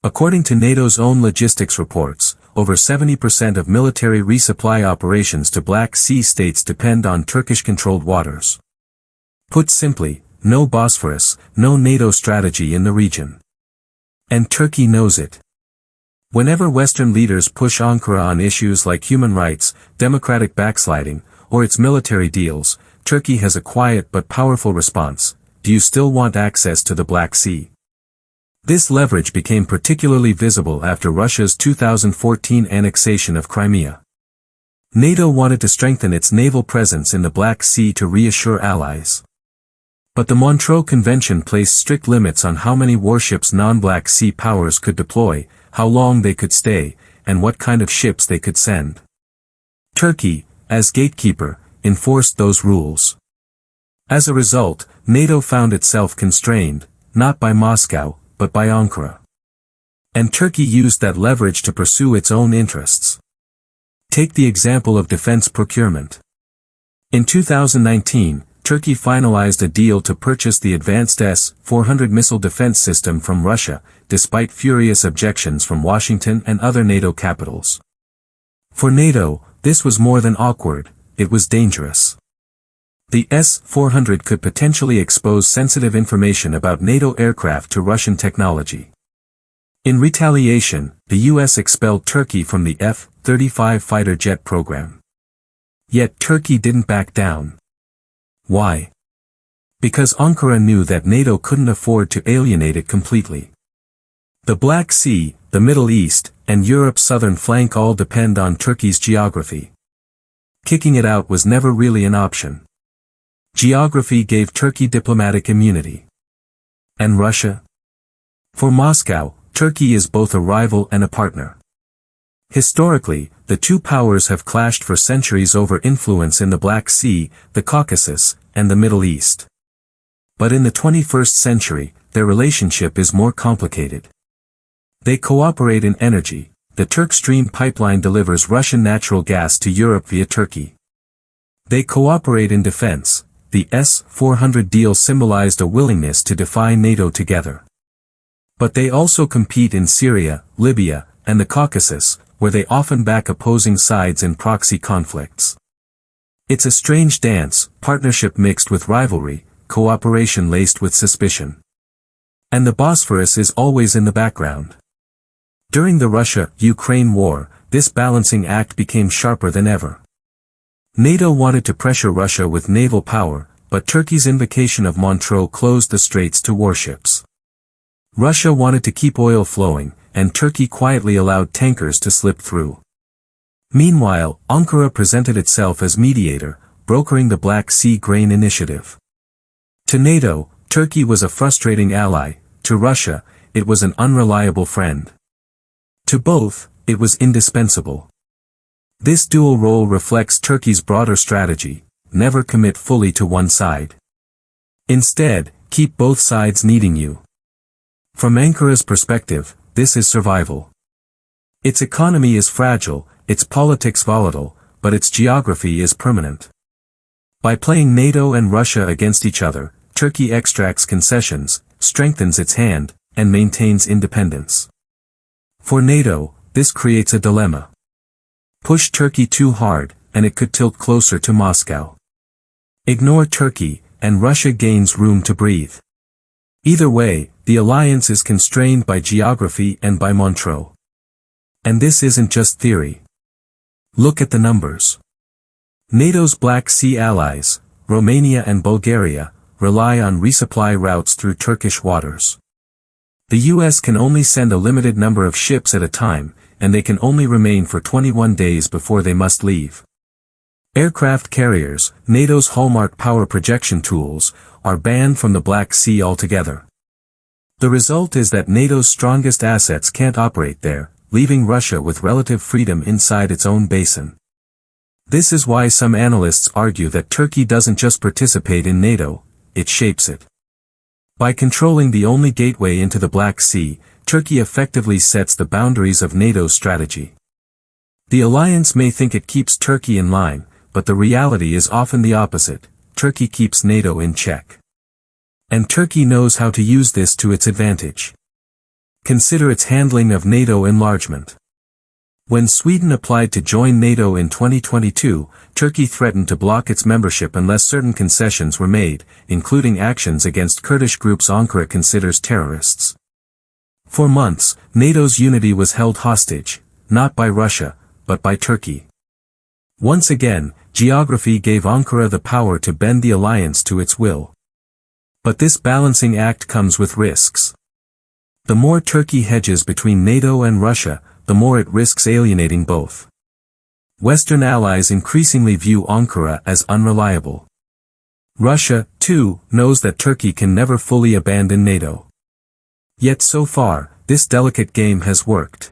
Speaker 1: According to NATO's own logistics reports, over 70% of military resupply operations to Black Sea states depend on Turkish-controlled waters. Put simply, no Bosphorus, no NATO strategy in the region. And Turkey knows it. Whenever Western leaders push Ankara on issues like human rights, democratic backsliding, or its military deals, Turkey has a quiet but powerful response: do you still want access to the Black Sea? This leverage became particularly visible after Russia's 2014 annexation of Crimea. NATO wanted to strengthen its naval presence in the Black Sea to reassure allies. But the Montreux Convention placed strict limits on how many warships non-Black Sea powers could deploy, how long they could stay, and what kind of ships they could send. Turkey, as gatekeeper, enforced those rules. As a result, NATO found itself constrained, not by Moscow, but by Ankara. And Turkey used that leverage to pursue its own interests. Take the example of defense procurement. In 2019, Turkey finalized a deal to purchase the advanced S-400 missile defense system from Russia, despite furious objections from Washington and other NATO capitals. For NATO, this was more than awkward, it was dangerous. The S-400 could potentially expose sensitive information about NATO aircraft to Russian technology. In retaliation, the US expelled Turkey from the F-35 fighter jet program. Yet Turkey didn't back down. Why? Because Ankara knew that NATO couldn't afford to alienate it completely. The Black Sea, the Middle East, and Europe's southern flank all depend on Turkey's geography. Kicking it out was never really an option. Geography gave Turkey diplomatic immunity. And Russia? For Moscow, Turkey is both a rival and a partner. Historically, the two powers have clashed for centuries over influence in the Black Sea, the Caucasus, and the Middle East. But in the 21st century, their relationship is more complicated. They cooperate in energy. The Turk Stream pipeline delivers Russian natural gas to Europe via Turkey. They cooperate in defense. The S-400 deal symbolized a willingness to defy NATO together. But they also compete in Syria, Libya, and the Caucasus, where they often back opposing sides in proxy conflicts. It's a strange dance, partnership mixed with rivalry, cooperation laced with suspicion. And the Bosphorus is always in the background. During the Russia-Ukraine war, this balancing act became sharper than ever. NATO wanted to pressure Russia with naval power, but Turkey's invocation of Montreux closed the straits to warships. Russia wanted to keep oil flowing, and Turkey quietly allowed tankers to slip through. Meanwhile, Ankara presented itself as mediator, brokering the Black Sea grain initiative. To NATO, Turkey was a frustrating ally. To Russia, it was an unreliable friend. To both, it was indispensable. This dual role reflects Turkey's broader strategy: never commit fully to one side. Instead, keep both sides needing you. From Ankara's perspective, this is survival. Its economy is fragile, its politics volatile, but its geography is permanent. By playing NATO and Russia against each other, Turkey extracts concessions, strengthens its hand, and maintains independence. For NATO, this creates a dilemma. Push Turkey too hard, and it could tilt closer to Moscow. Ignore Turkey, and Russia gains room to breathe. Either way, the alliance is constrained by geography and by Montreux. And this isn't just theory. Look at the numbers. NATO's Black Sea allies, Romania and Bulgaria, rely on resupply routes through Turkish waters. The US can only send a limited number of ships at a time, and they can only remain for 21 days before they must leave. Aircraft carriers, NATO's hallmark power projection tools, are banned from the Black Sea altogether. The result is that NATO's strongest assets can't operate there, leaving Russia with relative freedom inside its own basin. This is why some analysts argue that Turkey doesn't just participate in NATO, it shapes it. By controlling the only gateway into the Black Sea, Turkey effectively sets the boundaries of NATO's strategy. The alliance may think it keeps Turkey in line, but the reality is often the opposite: Turkey keeps NATO in check. And Turkey knows how to use this to its advantage. Consider its handling of NATO enlargement. When Sweden applied to join NATO in 2022, Turkey threatened to block its membership unless certain concessions were made, including actions against Kurdish groups Ankara considers terrorists. For months, NATO's unity was held hostage, not by Russia, but by Turkey. Once again, geography gave Ankara the power to bend the alliance to its will. But this balancing act comes with risks. The more Turkey hedges between NATO and Russia, the more it risks alienating both. Western allies increasingly view Ankara as unreliable. Russia, too, knows that Turkey can never fully abandon NATO. Yet so far, this delicate game has worked.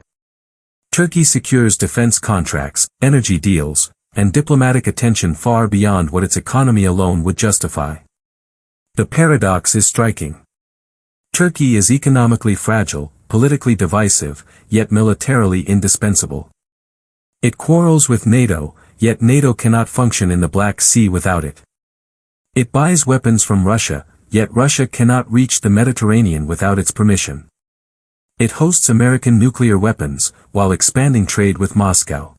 Speaker 1: Turkey secures defense contracts, energy deals, and diplomatic attention far beyond what its economy alone would justify. The paradox is striking. Turkey is economically fragile, politically divisive, yet militarily indispensable. It quarrels with NATO, yet NATO cannot function in the Black Sea without it. It buys weapons from Russia, yet Russia cannot reach the Mediterranean without its permission. It hosts American nuclear weapons, while expanding trade with Moscow.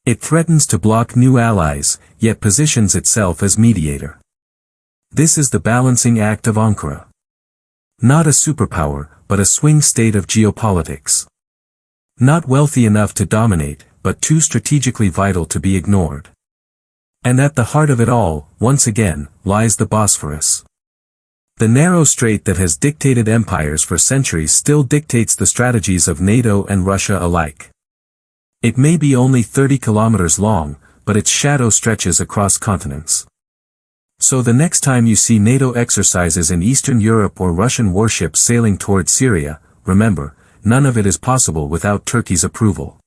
Speaker 1: It threatens to block new allies, yet positions itself as mediator. This is the balancing act of Ankara. Not a superpower, but a swing state of geopolitics. Not wealthy enough to dominate, but too strategically vital to be ignored. And at the heart of it all, once again, lies the Bosphorus. The narrow strait that has dictated empires for centuries still dictates the strategies of NATO and Russia alike. It may be only 30 kilometers long, but its shadow stretches across continents. So the next time you see NATO exercises in Eastern Europe or Russian warships sailing toward Syria, remember, none of it is possible without Turkey's approval.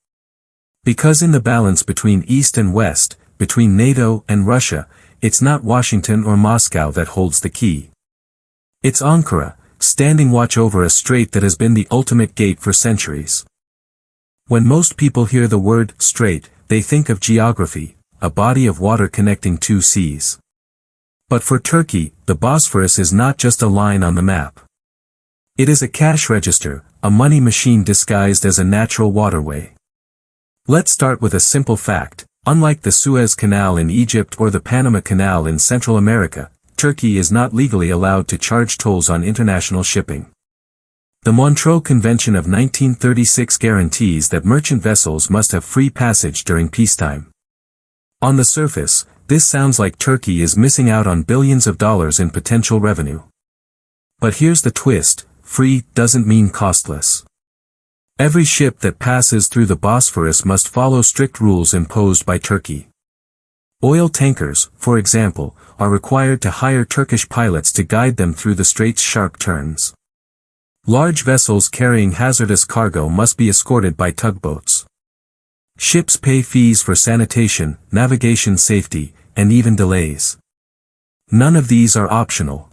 Speaker 1: Because in the balance between East and West, between NATO and Russia, it's not Washington or Moscow that holds the key. It's Ankara, standing watch over a strait that has been the ultimate gate for centuries. When most people hear the word strait, they think of geography, a body of water connecting two seas. But for Turkey, the Bosphorus is not just a line on the map. It is a cash register, a money machine disguised as a natural waterway. Let's start with a simple fact. Unlike the Suez Canal in Egypt or the Panama Canal in Central America, Turkey is not legally allowed to charge tolls on international shipping. The Montreux Convention of 1936 guarantees that merchant vessels must have free passage during peacetime. On the surface, this sounds like Turkey is missing out on billions of dollars in potential revenue. But here's the twist, free doesn't mean costless. Every ship that passes through the Bosphorus must follow strict rules imposed by Turkey. Oil tankers, for example, are required to hire Turkish pilots to guide them through the strait's sharp turns. Large vessels carrying hazardous cargo must be escorted by tugboats. Ships pay fees for sanitation, navigation safety, and even delays. None of these are optional.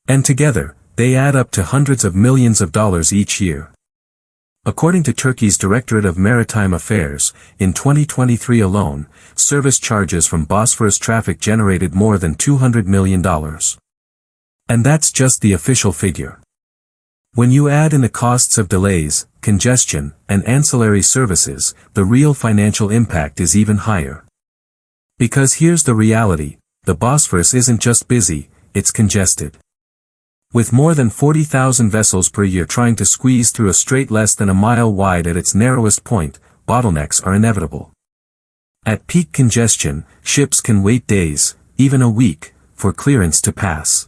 Speaker 1: And together, they add up to hundreds of millions of dollars each year. According to Turkey's Directorate of Maritime Affairs, in 2023 alone, service charges from Bosphorus traffic generated more than $200 million. And that's just the official figure. When you add in the costs of delays, congestion, and ancillary services, the real financial impact is even higher. Because here's the reality, the Bosphorus isn't just busy, it's congested. With more than 40,000 vessels per year trying to squeeze through a strait less than a mile wide at its narrowest point, bottlenecks are inevitable. At peak congestion, ships can wait days, even a week, for clearance to pass.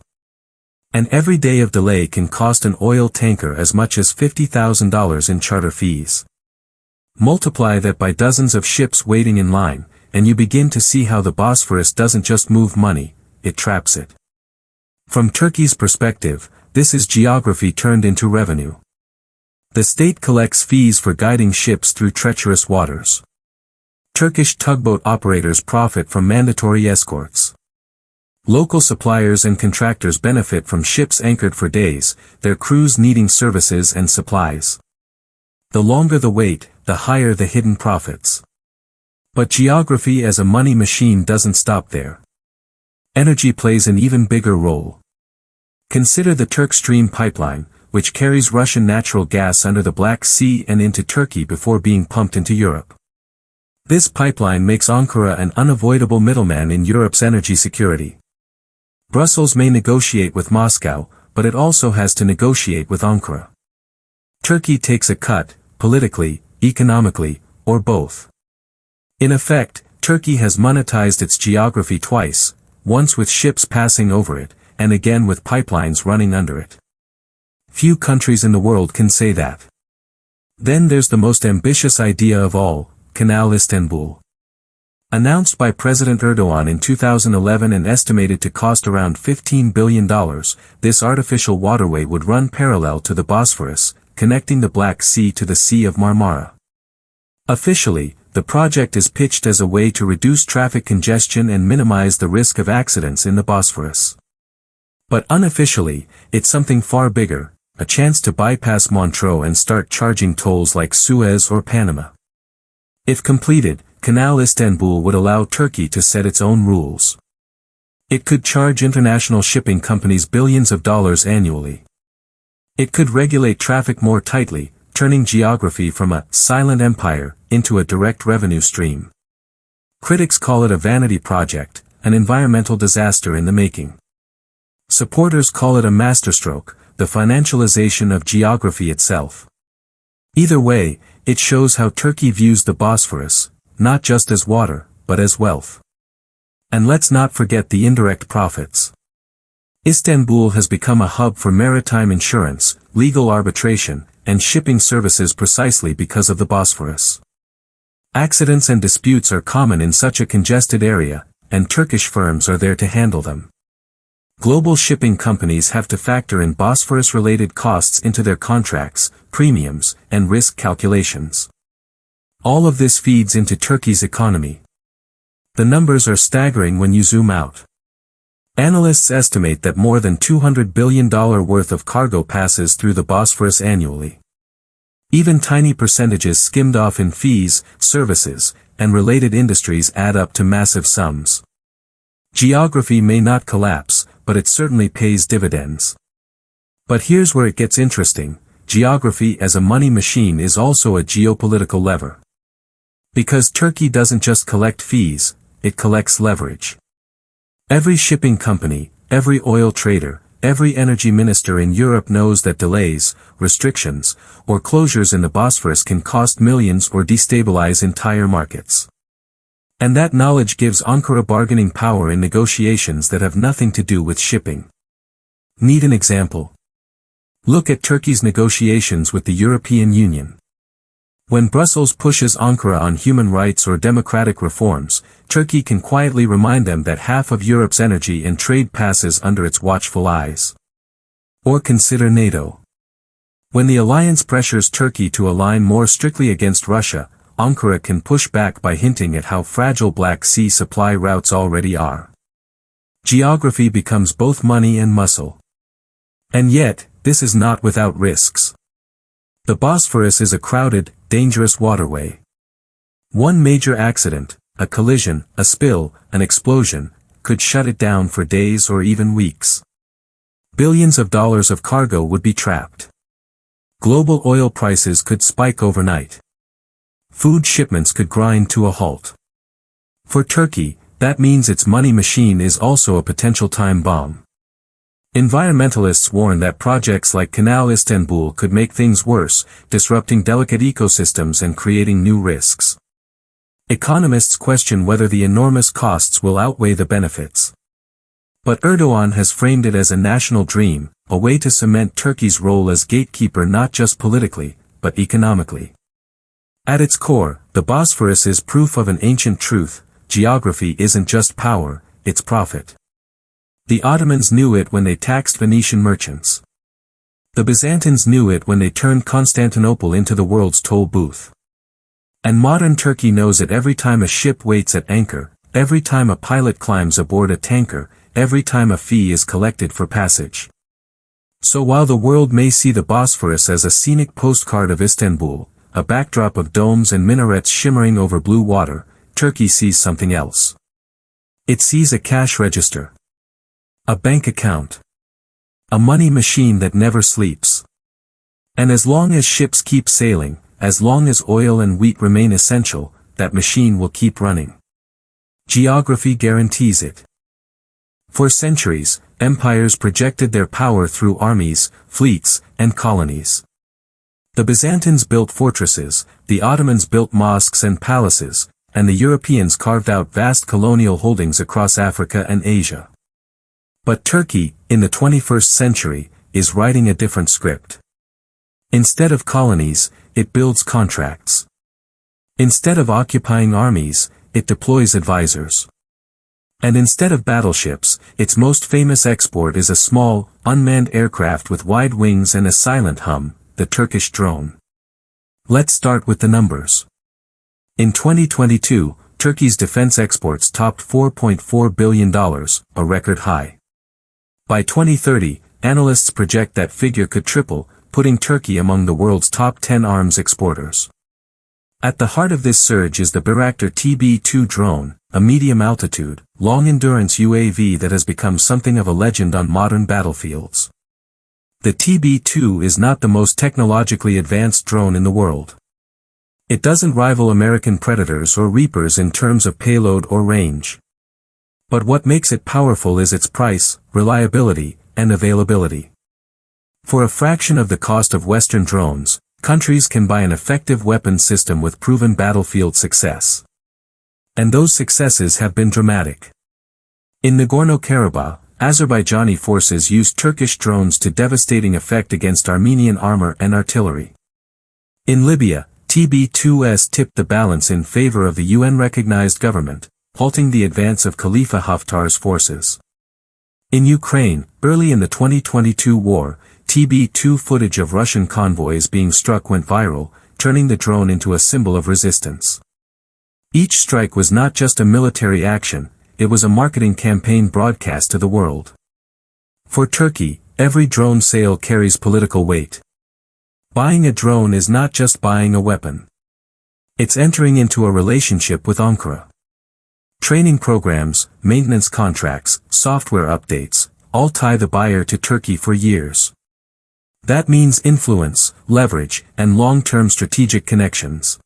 Speaker 1: And every day of delay can cost an oil tanker as much as $50,000 in charter fees. Multiply that by dozens of ships waiting in line, and you begin to see how the Bosphorus doesn't just move money, it traps it. From Turkey's perspective, this is geography turned into revenue. The state collects fees for guiding ships through treacherous waters. Turkish tugboat operators profit from mandatory escorts. Local suppliers and contractors benefit from ships anchored for days, their crews needing services and supplies. The longer the wait, the higher the hidden profits. But geography as a money machine doesn't stop there. Energy plays an even bigger role. Consider the Turk Stream pipeline, which carries Russian natural gas under the Black Sea and into Turkey before being pumped into Europe. This pipeline makes Ankara an unavoidable middleman in Europe's energy security. Brussels may negotiate with Moscow, but it also has to negotiate with Ankara. Turkey takes a cut, politically, economically, or both. In effect, Turkey has monetized its geography twice, once with ships passing over it, and again with pipelines running under it. Few countries in the world can say that. Then there's the most ambitious idea of all, Canal Istanbul. Announced by President Erdogan in 2011 and estimated to cost around $15 billion, this artificial waterway would run parallel to the Bosphorus, connecting the Black Sea to the Sea of Marmara. Officially, the project is pitched as a way to reduce traffic congestion and minimize the risk of accidents in the Bosphorus. But unofficially, it's something far bigger, a chance to bypass Montreux and start charging tolls like Suez or Panama. If completed, Canal Istanbul would allow Turkey to set its own rules. It could charge international shipping companies billions of dollars annually. It could regulate traffic more tightly, turning geography from a silent empire into a direct revenue stream. Critics call it a vanity project, an environmental disaster in the making. Supporters call it a masterstroke, the financialization of geography itself. Either way, it shows how Turkey views the Bosphorus, not just as water, but as wealth. And let's not forget the indirect profits. Istanbul has become a hub for maritime insurance, legal arbitration, and shipping services precisely because of the Bosphorus. Accidents and disputes are common in such a congested area, and Turkish firms are there to handle them. Global shipping companies have to factor in Bosphorus-related costs into their contracts, premiums, and risk calculations. All of this feeds into Turkey's economy. The numbers are staggering when you zoom out. Analysts estimate that more than $200 billion worth of cargo passes through the Bosphorus annually. Even tiny percentages skimmed off in fees, services, and related industries add up to massive sums. Geography may not collapse, but it certainly pays dividends. But here's where it gets interesting: geography as a money machine is also a geopolitical lever. Because Turkey doesn't just collect fees, it collects leverage. Every shipping company, every oil trader, every energy minister in Europe knows that delays, restrictions, or closures in the Bosphorus can cost millions or destabilize entire markets. And that knowledge gives Ankara bargaining power in negotiations that have nothing to do with shipping. Need an example? Look at Turkey's negotiations with the European Union. When Brussels pushes Ankara on human rights or democratic reforms, Turkey can quietly remind them that half of Europe's energy and trade passes under its watchful eyes. Or consider NATO. When the alliance pressures Turkey to align more strictly against Russia, Ankara can push back by hinting at how fragile Black Sea supply routes already are. Geography becomes both money and muscle. And yet, this is not without risks. The Bosphorus is a crowded, dangerous waterway. One major accident, a collision, a spill, an explosion, could shut it down for days or even weeks. Billions of dollars of cargo would be trapped. Global oil prices could spike overnight. Food shipments could grind to a halt. For Turkey, that means its money machine is also a potential time bomb. Environmentalists warn that projects like Canal Istanbul could make things worse, disrupting delicate ecosystems and creating new risks. Economists question whether the enormous costs will outweigh the benefits. But Erdogan has framed it as a national dream, a way to cement Turkey's role as gatekeeper not just politically, but economically. At its core, the Bosphorus is proof of an ancient truth: geography isn't just power, it's profit. The Ottomans knew it when they taxed Venetian merchants. The Byzantines knew it when they turned Constantinople into the world's toll booth. And modern Turkey knows it every time a ship waits at anchor, every time a pilot climbs aboard a tanker, every time a fee is collected for passage. So while the world may see the Bosphorus as a scenic postcard of Istanbul, a backdrop of domes and minarets shimmering over blue water, Turkey sees something else. It sees a cash register. A bank account. A money machine that never sleeps. And as long as ships keep sailing, as long as oil and wheat remain essential, that machine will keep running. Geography guarantees it. For centuries, empires projected their power through armies, fleets, and colonies. The Byzantines built fortresses, the Ottomans built mosques and palaces, and the Europeans carved out vast colonial holdings across Africa and Asia. But Turkey, in the 21st century, is writing a different script. Instead of colonies, it builds contracts. Instead of occupying armies, it deploys advisors. And instead of battleships, its most famous export is a small, unmanned aircraft with wide wings and a silent hum, the Turkish drone. Let's start with the numbers. In 2022, Turkey's defense exports topped $4.4 billion, a record high. By 2030, analysts project that figure could triple, putting Turkey among the world's top 10 arms exporters. At the heart of this surge is the Bayraktar TB2 drone, a medium-altitude, long-endurance UAV that has become something of a legend on modern battlefields. The TB2 is not the most technologically advanced drone in the world. It doesn't rival American Predators or Reapers in terms of payload or range. But what makes it powerful is its price, reliability, and availability. For a fraction of the cost of Western drones, countries can buy an effective weapons system with proven battlefield success. And those successes have been dramatic. In Nagorno-Karabakh, Azerbaijani forces used Turkish drones to devastating effect against Armenian armor and artillery. In Libya, TB2S tipped the balance in favor of the UN-recognized government, halting the advance of Khalifa Haftar's forces. In Ukraine, early in the 2022 war, TB2 footage of Russian convoys being struck went viral, turning the drone into a symbol of resistance. Each strike was not just a military action, it was a marketing campaign broadcast to the world. For Turkey, every drone sale carries political weight. Buying a drone is not just buying a weapon. It's entering into a relationship with Ankara. Training programs, maintenance contracts, software updates, all tie the buyer to Turkey for years. That means influence, leverage, and long-term strategic connections.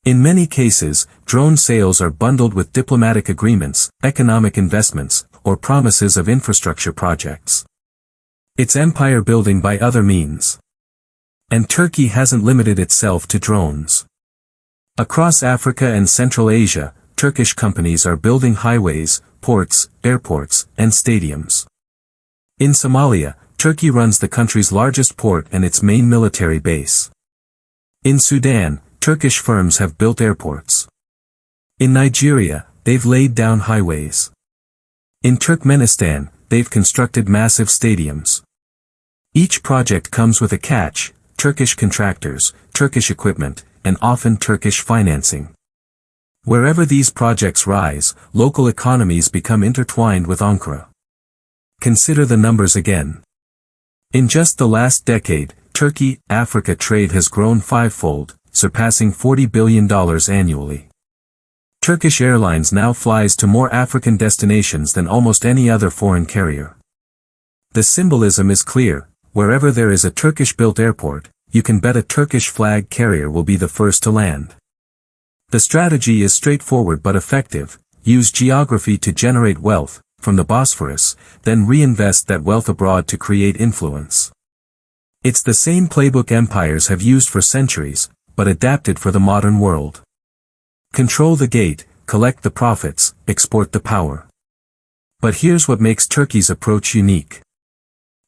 Speaker 1: In many cases, drone sales are bundled with diplomatic agreements, economic investments, or promises of infrastructure projects. It's empire building by other means. And Turkey hasn't limited itself to drones. Across Africa and Central Asia, Turkish companies are building highways, ports, airports, and stadiums. In Somalia, Turkey runs the country's largest port and its main military base. In Sudan, Turkish firms have built airports. In Nigeria, they've laid down highways. In Turkmenistan, they've constructed massive stadiums. Each project comes with a catch: Turkish contractors, Turkish equipment, and often Turkish financing. Wherever these projects rise, local economies become intertwined with Ankara. Consider the numbers again. In just the last decade, Turkey-Africa trade has grown fivefold, surpassing $40 billion annually. Turkish Airlines now flies to more African destinations than almost any other foreign carrier. The symbolism is clear: wherever there is a Turkish-built airport, you can bet a Turkish flag carrier will be the first to land. The strategy is straightforward but effective: use geography to generate wealth, from the Bosphorus, then reinvest that wealth abroad to create influence. It's the same playbook empires have used for centuries, but adapted for the modern world. Control the gate, collect the profits, export the power. But here's what makes Turkey's approach unique.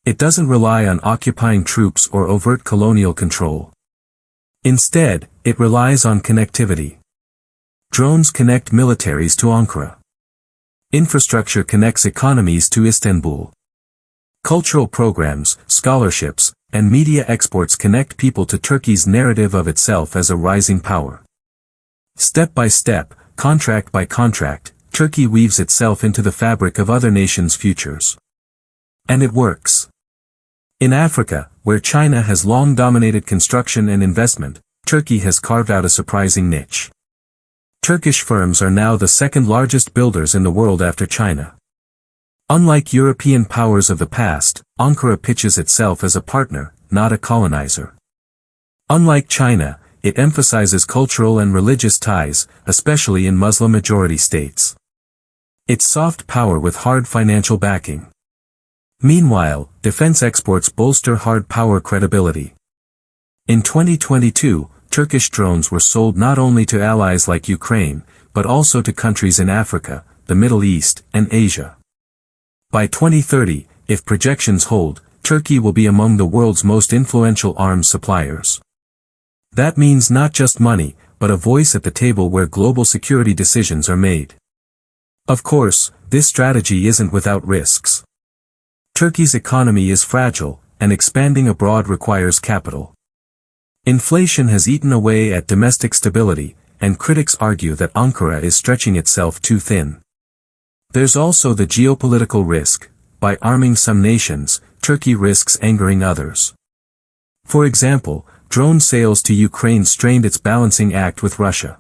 Speaker 1: It doesn't rely on occupying troops or overt colonial control. Instead, it relies on connectivity. Drones connect militaries to Ankara. Infrastructure connects economies to Istanbul. Cultural programs, scholarships, and media exports connect people to Turkey's narrative of itself as a rising power. Step by step, contract by contract, Turkey weaves itself into the fabric of other nations' futures. And it works. In Africa, where China has long dominated construction and investment, Turkey has carved out a surprising niche. Turkish firms are now the second largest builders in the world after China. Unlike European powers of the past, Ankara pitches itself as a partner, not a colonizer. Unlike China, it emphasizes cultural and religious ties, especially in Muslim-majority states. It's soft power with hard financial backing. Meanwhile, defense exports bolster hard power credibility. In 2022, Turkish drones were sold not only to allies like Ukraine, but also to countries in Africa, the Middle East, and Asia. By 2030, if projections hold, Turkey will be among the world's most influential arms suppliers. That means not just money, but a voice at the table where global security decisions are made. Of course, this strategy isn't without risks. Turkey's economy is fragile, and expanding abroad requires capital. Inflation has eaten away at domestic stability, and critics argue that Ankara is stretching itself too thin. There's also the geopolitical risk: by arming some nations, Turkey risks angering others. For example, drone sales to Ukraine strained its balancing act with Russia.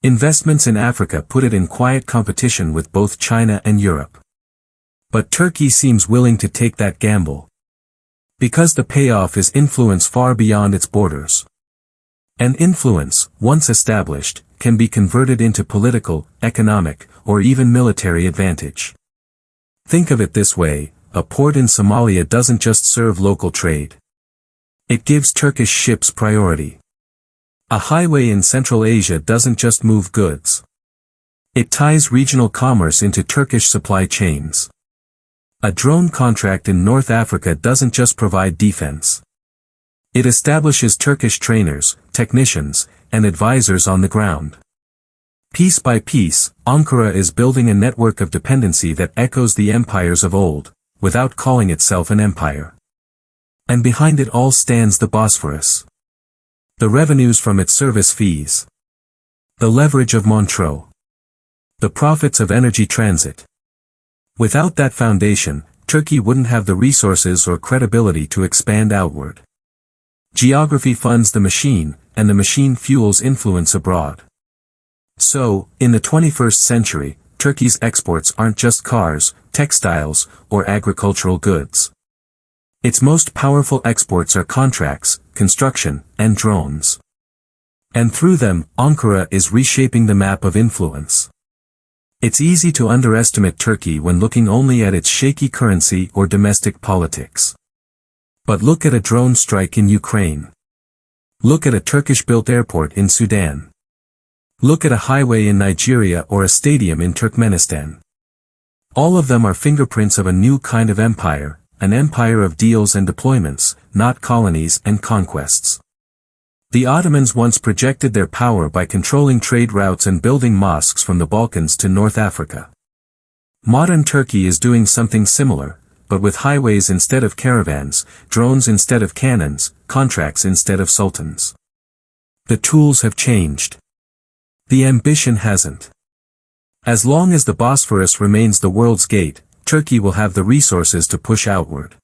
Speaker 1: Investments in Africa put it in quiet competition with both China and Europe. But Turkey seems willing to take that gamble. Because the payoff is influence far beyond its borders. And influence, once established, can be converted into political, economic, or even military advantage. Think of it this way: a port in Somalia doesn't just serve local trade. It gives Turkish ships priority. A highway in Central Asia doesn't just move goods. It ties regional commerce into Turkish supply chains. A drone contract in North Africa doesn't just provide defense. It establishes Turkish trainers, technicians, and advisors on the ground. Piece by piece, Ankara is building a network of dependency that echoes the empires of old, without calling itself an empire. And behind it all stands the Bosphorus. The revenues from its service fees. The leverage of Montreux. The profits of energy transit. Without that foundation, Turkey wouldn't have the resources or credibility to expand outward. Geography funds the machine, and the machine fuels influence abroad. So, in the 21st century, Turkey's exports aren't just cars, textiles, or agricultural goods. Its most powerful exports are contracts, construction, and drones. And through them, Ankara is reshaping the map of influence. It's easy to underestimate Turkey when looking only at its shaky currency or domestic politics. But look at a drone strike in Ukraine. Look at a Turkish-built airport in Sudan. Look at a highway in Nigeria or a stadium in Turkmenistan. All of them are fingerprints of a new kind of empire, an empire of deals and deployments, not colonies and conquests. The Ottomans once projected their power by controlling trade routes and building mosques from the Balkans to North Africa. Modern Turkey is doing something similar, but with highways instead of caravans, drones instead of cannons, contracts instead of sultans. The tools have changed. The ambition hasn't. As long as the Bosphorus remains the world's gate, Turkey will have the resources to push outward.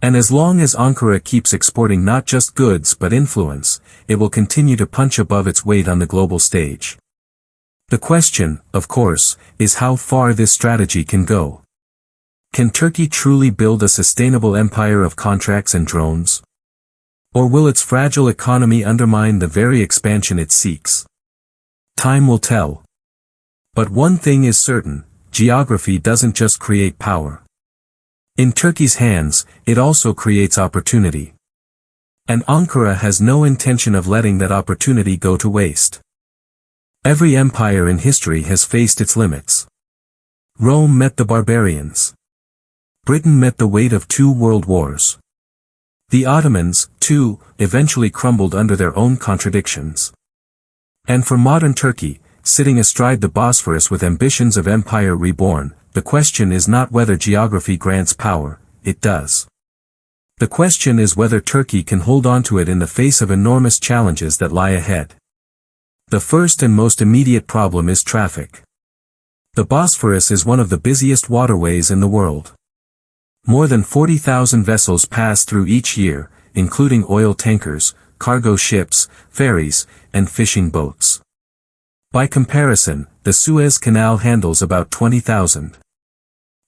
Speaker 1: And as long as Ankara keeps exporting not just goods but influence, it will continue to punch above its weight on the global stage. The question, of course, is how far this strategy can go. Can Turkey truly build a sustainable empire of contracts and drones? Or will its fragile economy undermine the very expansion it seeks? Time will tell. But one thing is certain, geography doesn't just create power. In Turkey's hands, it also creates opportunity. And Ankara has no intention of letting that opportunity go to waste. Every empire in history has faced its limits. Rome met the barbarians. Britain met the weight of 2 world wars. The Ottomans, too, eventually crumbled under their own contradictions. And for modern Turkey, sitting astride the Bosphorus with ambitions of empire reborn, the question is not whether geography grants power, it does. The question is whether Turkey can hold on to it in the face of enormous challenges that lie ahead. The first and most immediate problem is traffic. The Bosphorus is one of the busiest waterways in the world. More than 40,000 vessels pass through each year, including oil tankers, cargo ships, ferries, and fishing boats. By comparison, the Suez Canal handles about 20,000.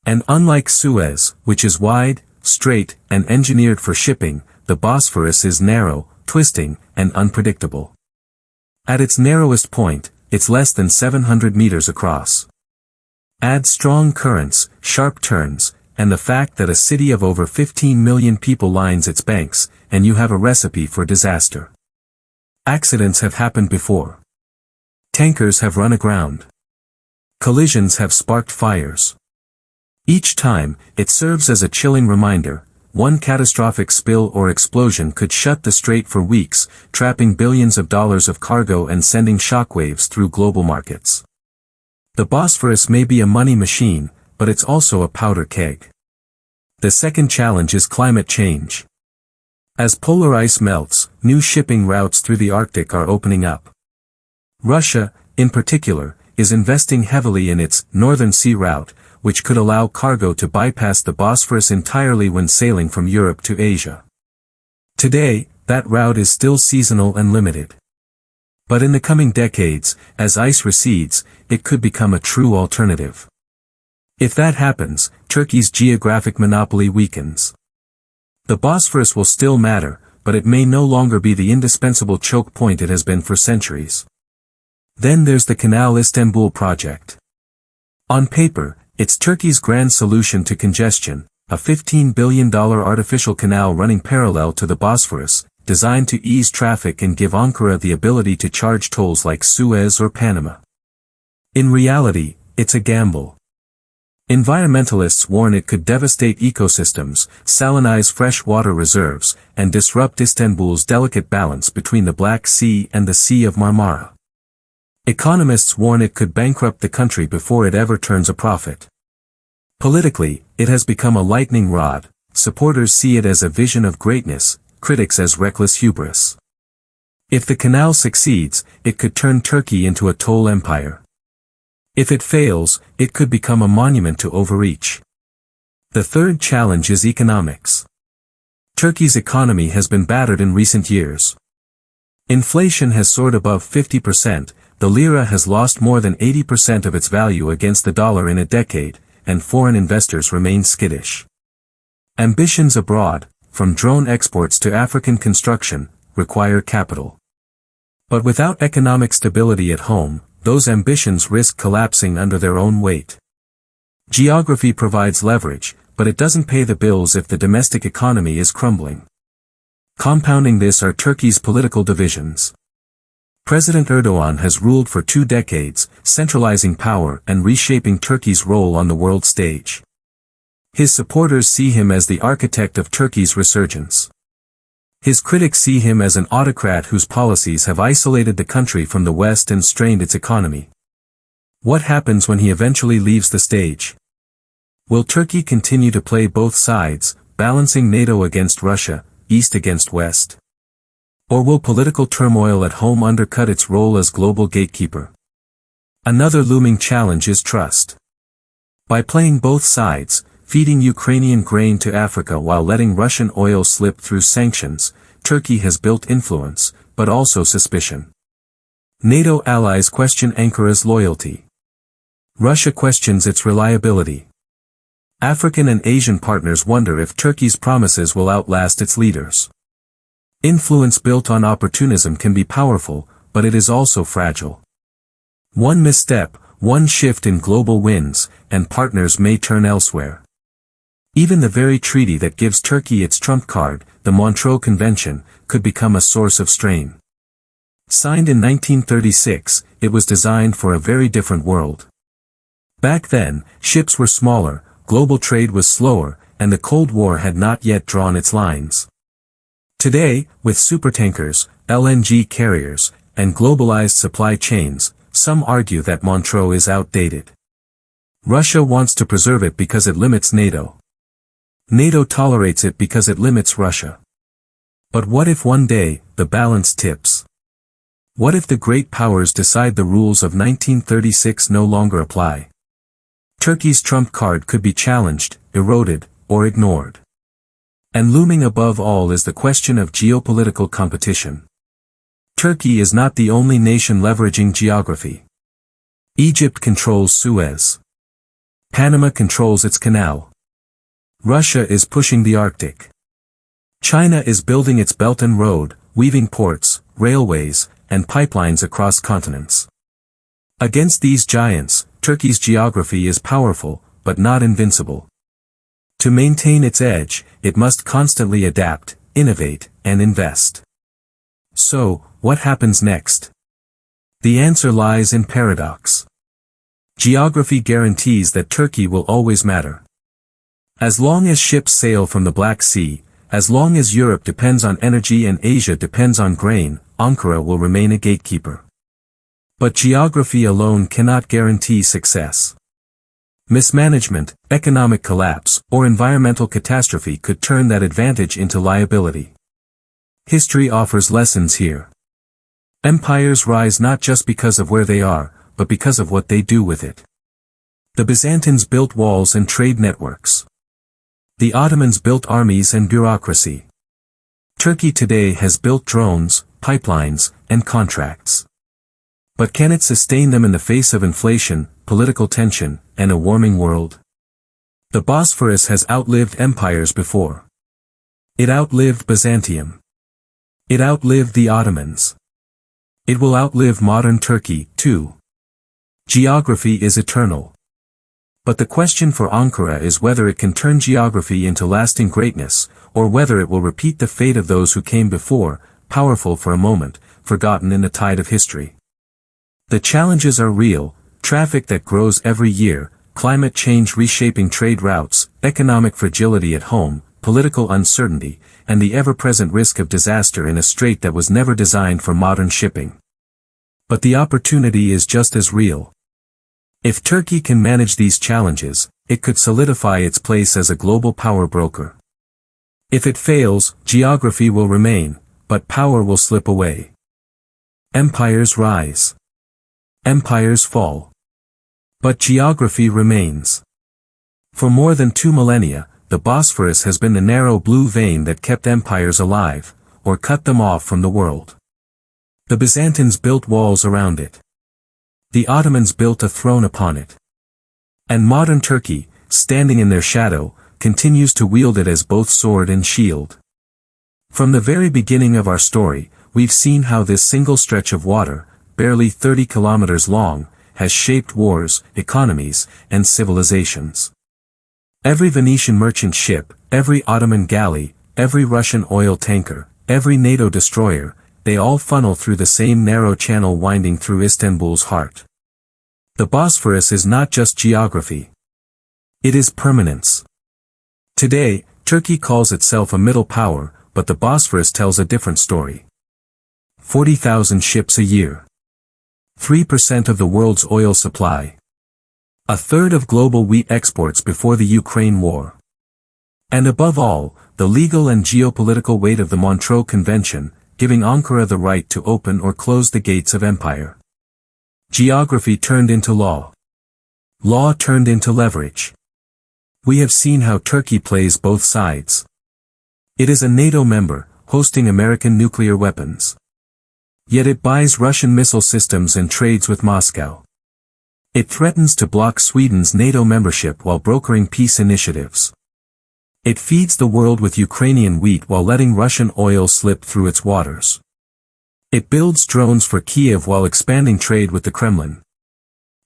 Speaker 1: And unlike Suez, which is wide, straight, and engineered for shipping, the Bosphorus is narrow, twisting, and unpredictable. At its narrowest point, it's less than 700 meters across. Add strong currents, sharp turns, and the fact that a city of over 15 million people lines its banks, and you have a recipe for disaster. Accidents have happened before. Tankers have run aground. Collisions have sparked fires. Each time, it serves as a chilling reminder, one catastrophic spill or explosion could shut the strait for weeks, trapping billions of dollars of cargo and sending shockwaves through global markets. The Bosphorus may be a money machine, but it's also a powder keg. The second challenge is climate change. As polar ice melts, new shipping routes through the Arctic are opening up. Russia, in particular, is investing heavily in its Northern Sea route, which could allow cargo to bypass the Bosphorus entirely when sailing from Europe to Asia. Today, that route is still seasonal and limited. But in the coming decades, as ice recedes, it could become a true alternative. If that happens, Turkey's geographic monopoly weakens. The Bosphorus will still matter, but it may no longer be the indispensable choke point it has been for centuries. Then there's the Canal Istanbul project. On paper, it's Turkey's grand solution to congestion, a $15 billion artificial canal running parallel to the Bosphorus, designed to ease traffic and give Ankara the ability to charge tolls like Suez or Panama. In reality, it's a gamble. Environmentalists warn it could devastate ecosystems, salinize fresh water reserves, and disrupt Istanbul's delicate balance between the Black Sea and the Sea of Marmara. Economists warn it could bankrupt the country before it ever turns a profit. Politically, it has become a lightning rod. Supporters see it as a vision of greatness, critics as reckless hubris. If the canal succeeds, it could turn Turkey into a toll empire. If it fails, it could become a monument to overreach. The third challenge is economics. Turkey's economy has been battered in recent years. Inflation has soared above 50%, the lira has lost more than 80% of its value against the dollar in a decade, and foreign investors remain skittish. Ambitions abroad, from drone exports to African construction, require capital. But without economic stability at home, those ambitions risk collapsing under their own weight. Geography provides leverage, but it doesn't pay the bills if the domestic economy is crumbling. Compounding this are Turkey's political divisions. President Erdogan has ruled for 2 decades, centralizing power and reshaping Turkey's role on the world stage. His supporters see him as the architect of Turkey's resurgence. His critics see him as an autocrat whose policies have isolated the country from the West and strained its economy. What happens when he eventually leaves the stage? Will Turkey continue to play both sides, balancing NATO against Russia, East against West? Or will political turmoil at home undercut its role as global gatekeeper? Another looming challenge is trust. By playing both sides, feeding Ukrainian grain to Africa while letting Russian oil slip through sanctions, Turkey has built influence, but also suspicion. NATO allies question Ankara's loyalty. Russia questions its reliability. African and Asian partners wonder if Turkey's promises will outlast its leaders. Influence built on opportunism can be powerful, but it is also fragile. One misstep, one shift in global winds, and partners may turn elsewhere. Even the very treaty that gives Turkey its trump card, the Montreux Convention, could become a source of strain. Signed in 1936, it was designed for a very different world. Back then, ships were smaller, global trade was slower, and the Cold War had not yet drawn its lines. Today, with supertankers, LNG carriers, and globalized supply chains, some argue that Montreux is outdated. Russia wants to preserve it because it limits NATO. NATO tolerates it because it limits Russia. But what if one day, the balance tips? What if the great powers decide the rules of 1936 no longer apply? Turkey's trump card could be challenged, eroded, or ignored. And looming above all is the question of geopolitical competition. Turkey is not the only nation leveraging geography. Egypt controls Suez. Panama controls its canal. Russia is pushing the Arctic. China is building its Belt and Road, weaving ports, railways, and pipelines across continents. Against these giants, Turkey's geography is powerful, but not invincible. To maintain its edge, it must constantly adapt, innovate, and invest. So, what happens next? The answer lies in paradox. Geography guarantees that Turkey will always matter. As long as ships sail from the Black Sea, as long as Europe depends on energy and Asia depends on grain, Ankara will remain a gatekeeper. But geography alone cannot guarantee success. Mismanagement, economic collapse, or environmental catastrophe could turn that advantage into liability. History offers lessons here. Empires rise not just because of where they are, but because of what they do with it. The Byzantines built walls and trade networks. The Ottomans built armies and bureaucracy. Turkey today has built drones, pipelines, and contracts. But can it sustain them in the face of inflation, political tension, and a warming world? The Bosphorus has outlived empires before. It outlived Byzantium. It outlived the Ottomans. It will outlive modern Turkey, too. Geography is eternal. But the question for Ankara is whether it can turn geography into lasting greatness, or whether it will repeat the fate of those who came before, powerful for a moment, forgotten in the tide of history. The challenges are real: traffic that grows every year, climate change reshaping trade routes, economic fragility at home, political uncertainty, and the ever-present risk of disaster in a strait that was never designed for modern shipping. But the opportunity is just as real. If Turkey can manage these challenges, it could solidify its place as a global power broker. If it fails, geography will remain, but power will slip away. Empires rise. Empires fall. But geography remains. For more than 2 millennia, the Bosphorus has been the narrow blue vein that kept empires alive, or cut them off from the world. The Byzantines built walls around it. The Ottomans built a throne upon it. And modern Turkey, standing in their shadow, continues to wield it as both sword and shield. From the very beginning of our story, we've seen how this single stretch of water, barely 30 kilometers long, has shaped wars, economies, and civilizations. Every Venetian merchant ship, every Ottoman galley, every Russian oil tanker, every NATO destroyer, they all funnel through the same narrow channel winding through Istanbul's heart. The Bosphorus is not just geography. It is permanence. Today, Turkey calls itself a middle power, but the Bosphorus tells a different story. 40,000 ships a year. 3% of the world's oil supply. A third of global wheat exports before the Ukraine war. And above all, the legal and geopolitical weight of the Montreux Convention, giving Ankara the right to open or close the gates of empire. Geography turned into law. Law turned into leverage. We have seen how Turkey plays both sides. It is a NATO member, hosting American nuclear weapons. Yet it buys Russian missile systems and trades with Moscow. It threatens to block Sweden's NATO membership while brokering peace initiatives. It feeds the world with Ukrainian wheat while letting Russian oil slip through its waters. It builds drones for Kiev while expanding trade with the Kremlin.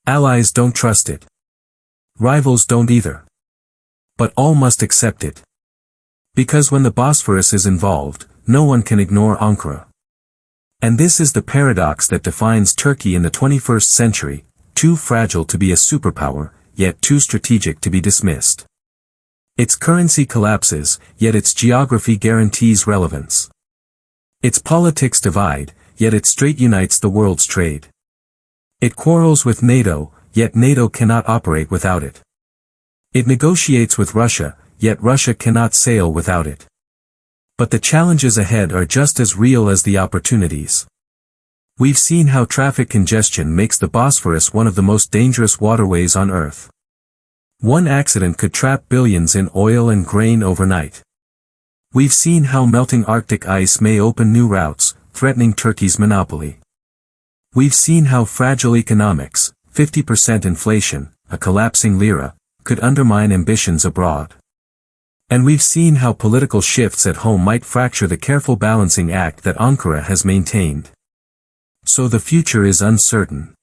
Speaker 1: Allies don't trust it. Rivals don't either. But all must accept it. Because when the Bosphorus is involved, no one can ignore Ankara. And this is the paradox that defines Turkey in the 21st century, too fragile to be a superpower, yet too strategic to be dismissed. Its currency collapses, yet its geography guarantees relevance. Its politics divide, yet its strait unites the world's trade. It quarrels with NATO, yet NATO cannot operate without it. It negotiates with Russia, yet Russia cannot sail without it. But the challenges ahead are just as real as the opportunities. We've seen how traffic congestion makes the Bosphorus one of the most dangerous waterways on Earth. One accident could trap billions in oil and grain overnight. We've seen how melting Arctic ice may open new routes, threatening Turkey's monopoly. We've seen how fragile economics, 50% inflation, a collapsing lira, could undermine ambitions abroad. And we've seen how political shifts at home might fracture the careful balancing act that Ankara has maintained. So the future is uncertain.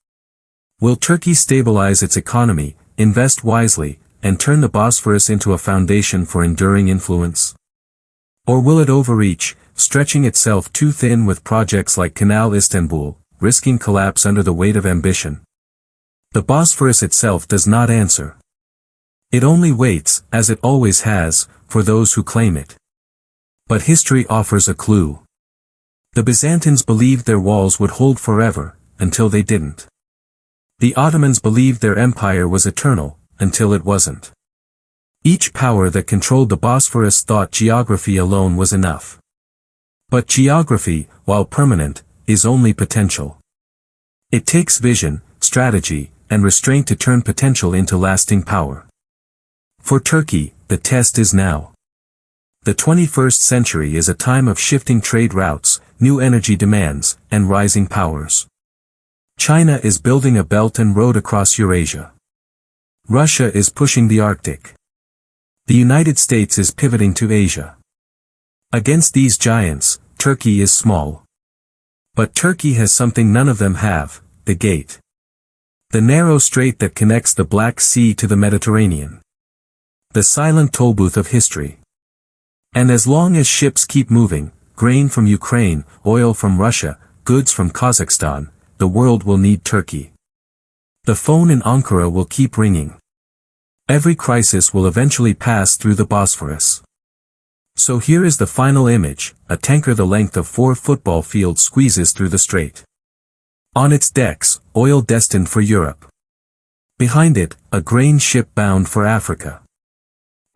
Speaker 1: Will Turkey stabilize its economy, invest wisely, and turn the Bosphorus into a foundation for enduring influence? Or will it overreach, stretching itself too thin with projects like Canal Istanbul, risking collapse under the weight of ambition? The Bosphorus itself does not answer. It only waits, as it always has, for those who claim it. But history offers a clue. The Byzantines believed their walls would hold forever, until they didn't. The Ottomans believed their empire was eternal, until it wasn't. Each power that controlled the Bosphorus thought geography alone was enough. But geography, while permanent, is only potential. It takes vision, strategy, and restraint to turn potential into lasting power. For Turkey, the test is now. The 21st century is a time of shifting trade routes, new energy demands, and rising powers. China is building a belt and road across Eurasia. Russia is pushing the Arctic. The United States is pivoting to Asia. Against these giants, Turkey is small. But Turkey has something none of them have, the gate. The narrow strait that connects the Black Sea to the Mediterranean. The silent tollbooth of history. And as long as ships keep moving, grain from Ukraine, oil from Russia, goods from Kazakhstan, the world will need Turkey. The phone in Ankara will keep ringing. Every crisis will eventually pass through the Bosphorus. So here is the final image: a tanker the length of 4 football fields squeezes through the strait. On its decks, oil destined for Europe. Behind it, a grain ship bound for Africa.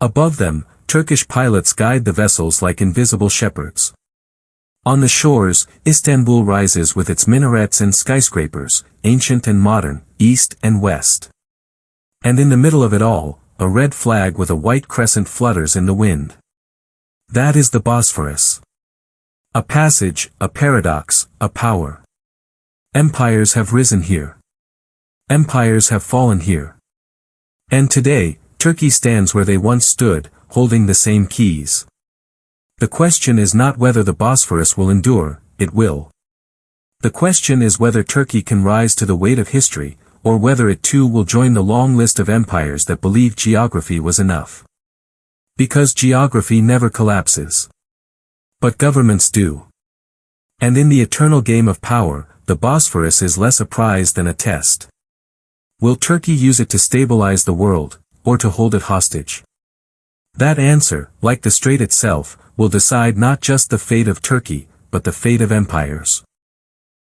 Speaker 1: Above them, Turkish pilots guide the vessels like invisible shepherds. On the shores, Istanbul rises with its minarets and skyscrapers, ancient and modern, east and west. And in the middle of it all, a red flag with a white crescent flutters in the wind. That is the Bosphorus. A passage, a paradox, a power. Empires have risen here. Empires have fallen here. And today, Turkey stands where they once stood, holding the same keys. The question is not whether the Bosphorus will endure, it will. The question is whether Turkey can rise to the weight of history, or whether it too will join the long list of empires that believed geography was enough. Because geography never collapses. But governments do. And in the eternal game of power, the Bosphorus is less a prize than a test. Will Turkey use it to stabilize the world, or to hold it hostage? That answer, like the strait itself, will decide not just the fate of Turkey, but the fate of empires.